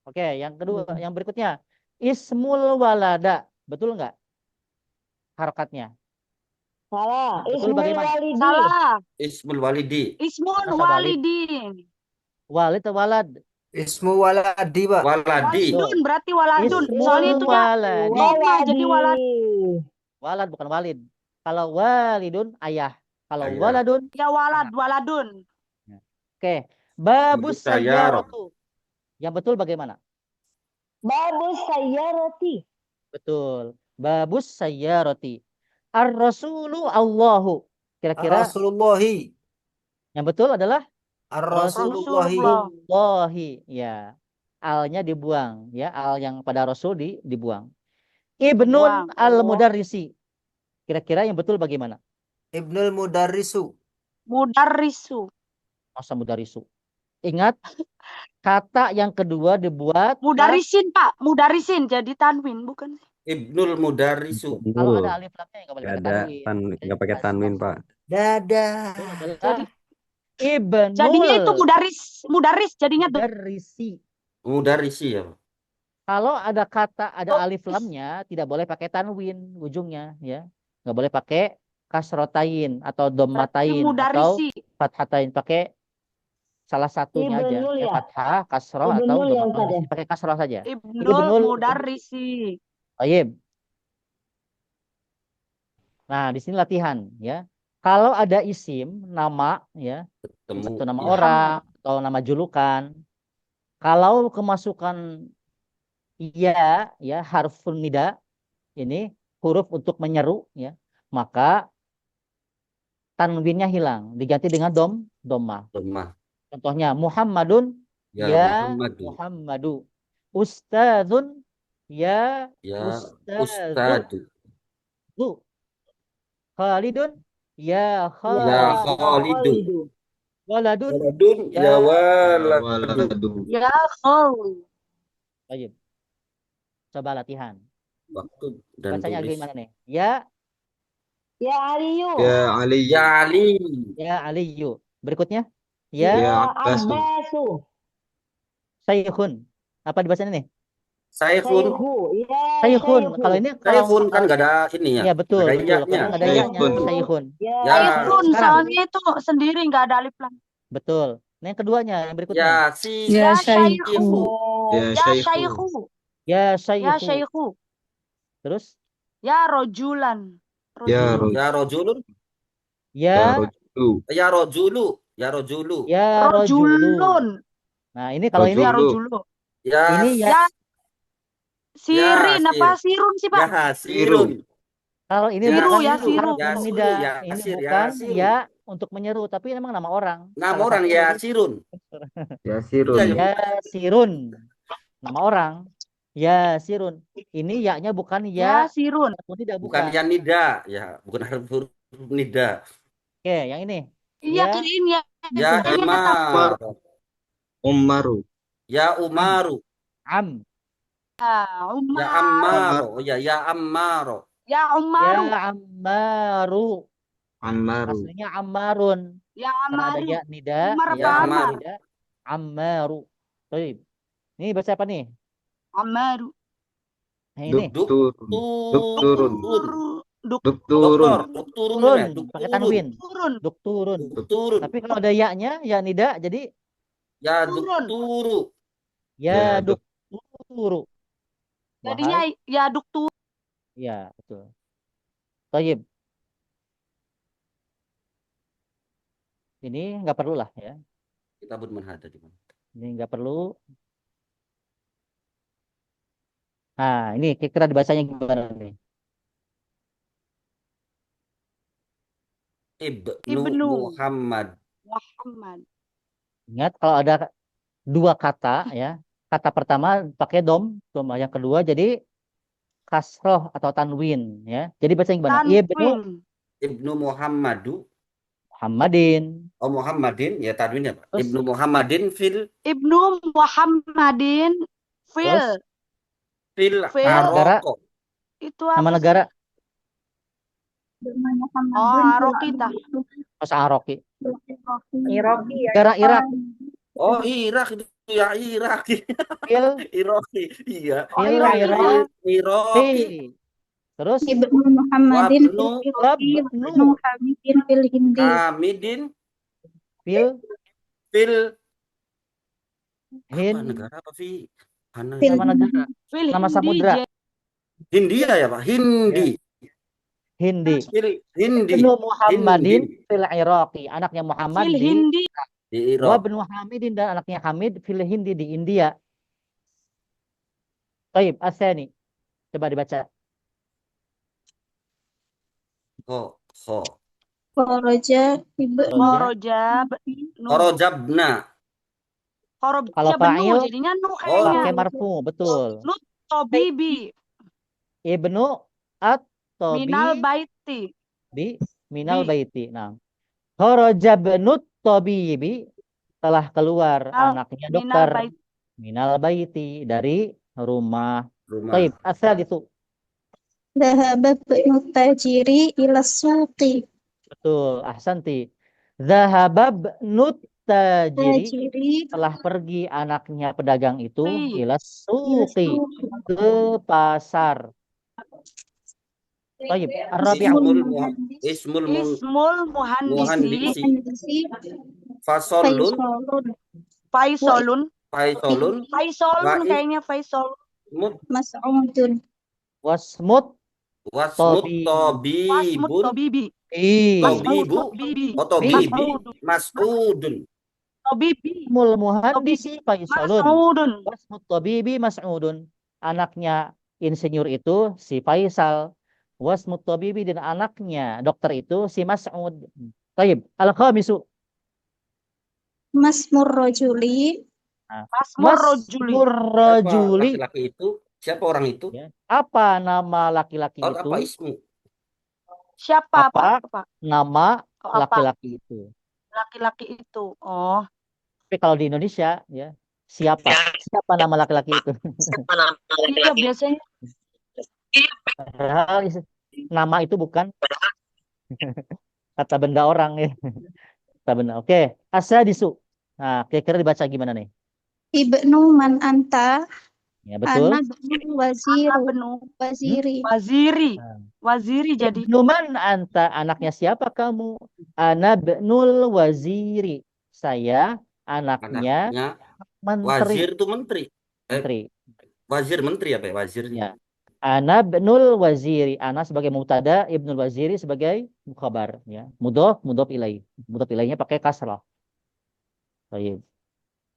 Oke, yang kedua, yang berikutnya. Ismul walada. Betul nggak? Harokatnya. Salah. Betul Ismul bagaimana? walidi. Salah. Ismul walidi. Ismun Masa walid? walidin. Walid atau walad? Ismu waladi, Pak. Waladi. Waladun berarti waladun. Ismul Soalnya itu ya waladi. doma jadi walad. Walad bukan walid. Kalau walidun ayah. Kalau Ayah. waladun Ya waladun. oke. Babus Babus sayyarah. sayyaratu. Yang betul bagaimana? Babus sayyarati. Betul. Babus sayyarati. Ar-rasulu Allahu. Kira-kira Rasulullahi. yang betul adalah Ar-Rasulullahi. Rasulullahi. Ya. Alnya dibuang. Ya. Al yang pada Rasul dibuang. Ibnun Dibuang. al-mudarrisi. Kira-kira yang betul bagaimana? Ibnul Mudarrisu. Mudarrisu. Masa mudarrisu. Ingat, kata yang kedua dibuat Mudarisin, Pak. Mudarisin jadi tanwin bukan? Ibnul Mudarrisu. kalau ada alif lamnya nggak boleh Nggak pakai ada tanwin. nggak pakai tanwin, Pak. Dadah. Itu adalah Jadi ibnul jadinya itu mudaris jadinya tuh. mudarrisi. Mudarrisi ya. Kalau ada kata ada Oh, alif lamnya tidak boleh pakai tanwin ujungnya ya. Nggak boleh pakai kasrotain atau dommatain atau mudarisi. fathatain, pakai salah satunya aja. Ibnul ya? Fathah, kasroh atau Ibnul ya, domah. Ustaz ya? Pakai kasroh saja. Ibnul mudarrisi. Baik. Nah, di sini latihan ya. Kalau ada isim nama ya, Ketemu. atau nama Ya. orang atau nama julukan, kalau kemasukan ya harfun nida ini huruf untuk menyeru ya, maka tanwinnya hilang, diganti dengan domah. Lemah. Contohnya Muhammadun Ya, ya Muhammadu. Muhammadu. Ustadzun ya Ya, Ustadzu. Ustadu. Khalidun ya Ya, Khalidu. Khalidu. Waladun Waladun. ya Ya, waladu. Ya khali. Baik. Coba latihan. Waktu dan Bacanya tulis. gimana nih? Ya Ya Aliyu. Ali. Ya, Ali. ya Aliyu. Berikutnya Ya ya Abbasu. Syekhun. Apa dibacanya nih? Saifun. Sayhu. Ya Syekhun. Sayhu. Kalau ini Saifun kan nggak ada ini ya. ya betul, Nggak ada betul. iyanya. Kalau nggak ada iyanya, Syekhun. Syekhun. Ya. Ya. Saifun Sekarang. soalnya itu sendiri nggak ada alif lam. Betul. Nah, yang keduanya, yang berikutnya. Ya, si. Ya Syaihu. Ya Ya Syaihu. syaihu. Ya Ya Syaihu. syaihu. Terus Ya rojulan. Ya Rojulan. Ya, rojulun. Ya ya Rojulu. Ya, rojulu. Ya, rojulu. ya rojulu. Rojulun. Nah, ini kalau ini Ya Rojulu. rojulu. Ya, ini ya Ya sirin Ya, apa sirun sih, Pak? ya, sirun. kalau ini Ya, bukan ya, ini siru. harus Ya, nida. siru. Ya, Ini sir. Ya, bukan siru. ya untuk menyeru, tapi memang nama orang. Nama Salah orang satu ya, huruf. sirun. Ya Sirun. Iya, Ya Sirun. Nama orang. Ya Sirun. Ini ya-nya bukan Ya ya, sirun. ataupun tidak Bukan bukan. ya nida. Ya, bukan huruf nida. Oke, yang ini. Iya Ya kirain ya. Ya, Kirain kata Imar. Umaru. Ya, Umaru. Am. Ya, Umar. Ammaro. Oh, ya, ya, Ammaro. Ya Umaru. Ya Ammaru. Amaru. Aslinya Ammarun. Ya Karena ada Amaru. ya nida, Umar ya apa Amar? nida. Ammaru. Baik. Ini baca apa nih? Amaru. Nah, ini. Duk, Duk turun. Duk Duk turun. Duk turun. Turun. Ya, duk Pakai turun. tanwin. turun. Duk turun. Duk turun. Tapi kalau ada ya-nya, ya nida, jadi Ya, duk Turun. turu. ya Ya, duk turu. Jadinya Wahai. ya duk turun. Ya, betul. Tayyib. Ini nggak perlu lah ya. Kitabun man hadha di mana? Ini nggak perlu. Nah, ini kira-kira dibacanya gimana nih? Ibnu Muhammad. Muhammad. Ingat kalau ada dua kata ya. Kata pertama pakai dom, yang kedua jadi kasroh atau tanwin ya. Jadi bacanya gimana? Ibnu Tanwin. Ibnu Muhammadu. Muhammadin. Oh, Muhammadin, ya tanwinnya Pak. Terus? Ibnu Muhammadin fil Ibnu Muhammadin fil. fil Fil. Maroko. Itu apa Nama sih? negara Oh, Arokita. Mas Aroki. Iroki ya. Negara Irak. Oh, Irak itu ya, Irak. Fil Iroki. Iya. Oh, fil Irak. Iroki. Terus Ibnu Muhammadin Wabnu Ibnu Hamidin fil Hindi. Hamidin fil fil apa Hind. negara apa Fi? Hana. Nama negara. Fil Nama Hindi, samudra. Hindia ya Pak. Hindi. Hindi. Fil Hindi. Ibnu Muhammadin Hindi. fil Iraqi. Anaknya Muhammad Fil di Hindi. Di Wa Irak. ibnu Hamidin dan anaknya Hamid fil Hindi di India. Baik, asani. Coba dibaca. Ho. Kharaja Ibnu Korojab. Korojabna. Kalau Korojab fa'il, jadinya nu pakai kayaknya. marfu, betul. Tobibi. Ibnu Minal at-tabi baiti. minal Bi. baiti. Nah, kharaja ibnut tabibi telah keluar anaknya Minal dokter baiti. minal baiti dari rumah. Rumah. Baik, asal itu. Dhahaba Ibnu Tajiri ila suqi. Betul, ahsanti. Zahaba ibnut tajiri Tajiri telah pergi anaknya pedagang itu Fi. ila suqi ke pasar. Baik, Ar-Rabi'ah. Ismul Ismul muhandisi. muhandisi. Fasolun. Faisolun. Faisolun. Faisolun Wa- kayaknya Faisol. Mas'udun. Wasmut Wasmut Tobi. Wasmut tobibun. Tobibi. Tobibu. Tobibi. Oh, tobibi. Mas'udun. Mas'udun. Tobibi. Mul muhandisi Faisalun. Mas'udun. Wasmut tabibi Mas'udun. Anaknya insinyur itu si Faisal. Wasmut tabibi dan anaknya dokter itu si Mas'ud. Taib. Al-khamisu. Masmur rajuli Masmur rojuli. Masmur Siapa rajuli. laki-laki itu? Siapa orang itu? Ya. Apa nama laki-laki Oh, itu? apa ismu? Siapa Apa? apa? Nama Oh, apa? laki-laki itu. Laki-laki itu. Oh. Tapi kalau di Indonesia ya siapa? Siapa nama laki-laki itu? Iya biasanya. Padahal nama itu bukan kata benda orang ya. Kata benda. Oke, asadisu. Nah, kira-kira dibaca gimana nih? Ibnu man anta Ya, betul. ana ibnu waziri. Waziri. Nah. Waziri jadi. Ibnu man anta, anaknya siapa kamu? Ana ibnul waziri. Saya anaknya Anaknya menteri. wazir itu menteri. Menteri. Wazir menteri apa ya? Wazirnya. Ya. Ana ibnul waziri. Ana sebagai mubtada, ibnul waziri sebagai khabar. Ya. Mudhof ilaih. Mudhof ilaihnya pakai kasrah. Baik.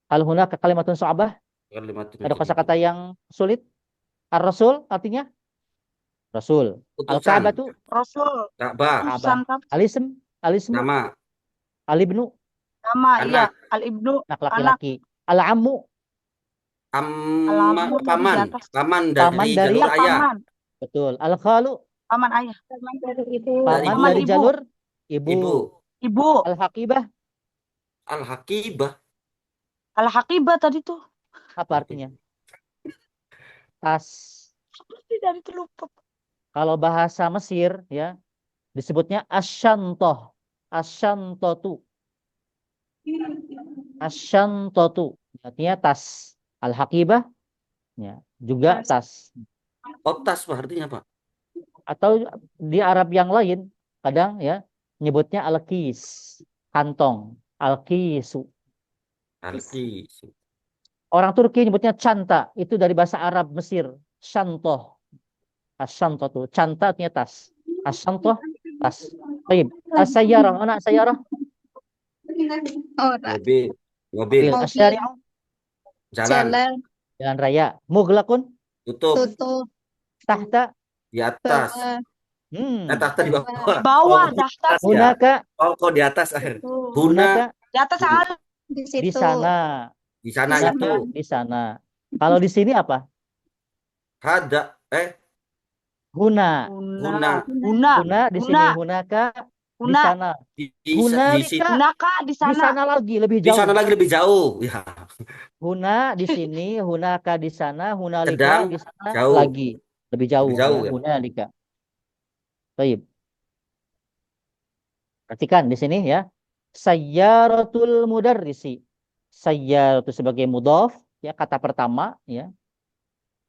Hal hunaka kalimatun su'abah? Kalimatun Ada kosakata yang sulit? Ar-Rasul artinya? Rasul. Al-Ka'bah utusan. itu Ka'bah. Utusan apa? alism. Alismu. Nama. Alibnu. Nama iya. Anak. Al-Ibnu. Anak laki-laki. Al-Ammu. Alamu tadi Paman. di atas. Paman Paman dari dari- jalur ayah. Paman. Betul. Al-Khalu. Paman ayah. Paman dari ibu. Paman ibu. dari Ibu. jalur ibu. Ibu. Ibu. Al-Haqibah. Al-Haqibah. Al-Haqibah tadi tuh. Apa artinya? Tas. Seperti dari itu lupa. Kalau bahasa Mesir ya disebutnya asyantoh. Asyantotu. Asyantotu. Artinya tas. Al-Haqibah. Ya, juga tas. Otas Pak, artinya Pak. Atau di Arab yang lain kadang ya nyebutnya al-kis, kantong, al-kisu. Al-Qis. Orang Turki nyebutnya canta, itu dari bahasa Arab Mesir, syantoh. Asyantoh tuh, canta artinya tas. Asyantoh tas. Baik, as-sayyarah, anak sayyarah, Ora. Mobil. Mobil. Mobil. Asyari'u, Jalan. Jalan. jalan raya. Mughlaqun, Tutup. Tutup. tahta. Di atas. Bawah. Tahta di bawah. Bawah, Oh, daftar. atas ya. Hunaka, Oh, kok di atas. Tuh. Huna. hunaka, Di atas ada. Di di situ. sana. Di sana Di itu. Hunaka, di sana. Kalau di sini apa? Hada. Huna. Huna. Huna. Huna. Huna di Huna. sini, hunaka di Huna. sana. Di situ. Hunalika Hunaka di di sana. sana lagi lebih Di jauh. sana lagi lebih jauh. Ya. Huna di sini, hunaka di sana, hunalika Sedang di sana jauh. lagi lebih jauh, Lebih jauh ya. ya. Hunalika. Baik. Perhatikan di sini ya. Sayyaratul mudarrisi. Sayyaratu sebagai mudhaf ya, kata pertama ya.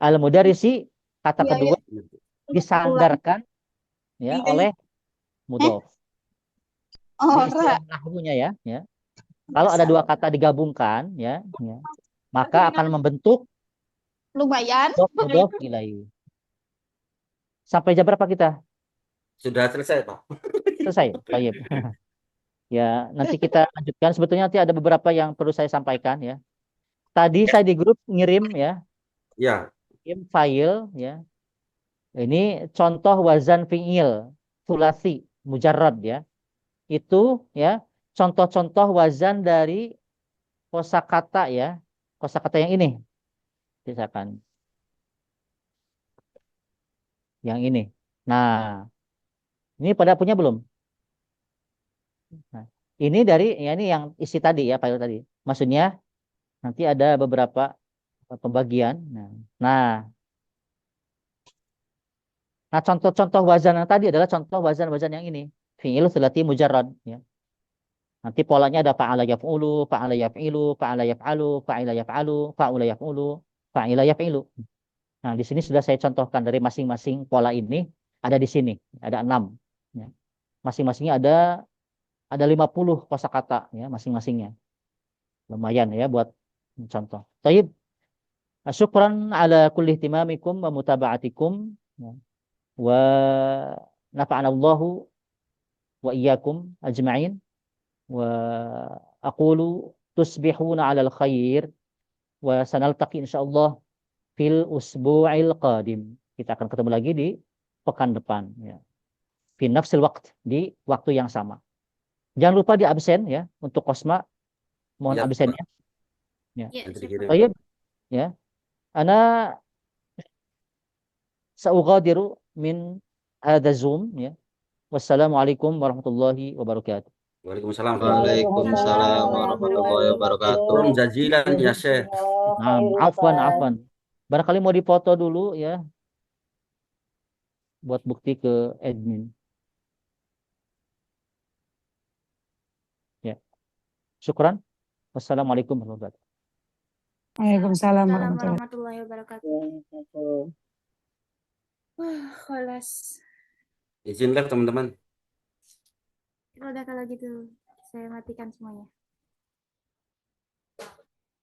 Al mudarrisi kata Iya, kedua iya. disandarkan ya Iya. oleh mudhaf. Ini Ora. istilah nahwunya ya. Kalau ada dua kata digabungkan ya, maka akan membentuk Lumayan. mudhaf ilaih. Sampai jam berapa kita? Sudah selesai, Pak. Selesai. Baik. Ya, nanti kita lanjutkan. Sebetulnya nanti ada beberapa yang perlu saya sampaikan ya. Tadi saya di grup ngirim ya, Ya. ngirim file ya. Ini contoh wazan fi'il sulasi mujarrad ya. Itu ya, contoh-contoh wazan dari kosakata ya. Kosakata yang ini. Misalkan yang ini. Nah, ini pada punya belum? Nah, ini dari ya ini yang isi tadi ya, file tadi. Maksudnya nanti ada beberapa pembagian. Nah, contoh-contoh wazan yang tadi adalah contoh wazan-wazan yang ini. Fi'il sulati mujarrad ya. Nanti polanya ada fa'ala yaf'ulu, fa'ala yaf'ilu, fa'ala yaf'alu, fa'ila yaf'alu, fa'ula yaf'ulu, fa'ila yaf'ilu. Nah, di sini sudah saya contohkan dari masing-masing pola ini ada di sini, ada 6 ya. Masing-masingnya ada 50 kosakata ya masing-masingnya. Lumayan ya buat contoh. Baik. Syukran ala kulli ihtimamikum wa mutaba'atikum ya. Wa nafa'ana Allahu wa iyyakum ajma'in wa aqulu tusbihuna 'alal khair wa sanaltaqi insyaallah fil usbu'il qadim. Kita akan ketemu lagi di pekan depan ya. Fi nafsil waqt, di waktu yang sama. Jangan lupa di absen ya untuk Kosma. Mohon Ya, absennya. Ya. Ya, Nanti siap, dikirim. Pak. Baik ya. Ana sa'ughadiru min hadha Zoom ya. Wassalamualaikum warahmatullahi wabarakatuh. Waalaikumsalam. Waalaikumsalam warahmatullahi wabarakatuh. Syukron jazilan ya, Syekh. Nah, afwan. Barangkali mau dipoto dulu ya buat bukti ke admin. Ya. Syukran. Wassalamualaikum warahmatullahi wabarakatuh. Waalaikumsalam Assalamualaikum warahmatullahi warahmatullahi wabarakatuh. Kholas. Izin live, teman-teman. Kalau udah kalau gitu, saya matikan semuanya.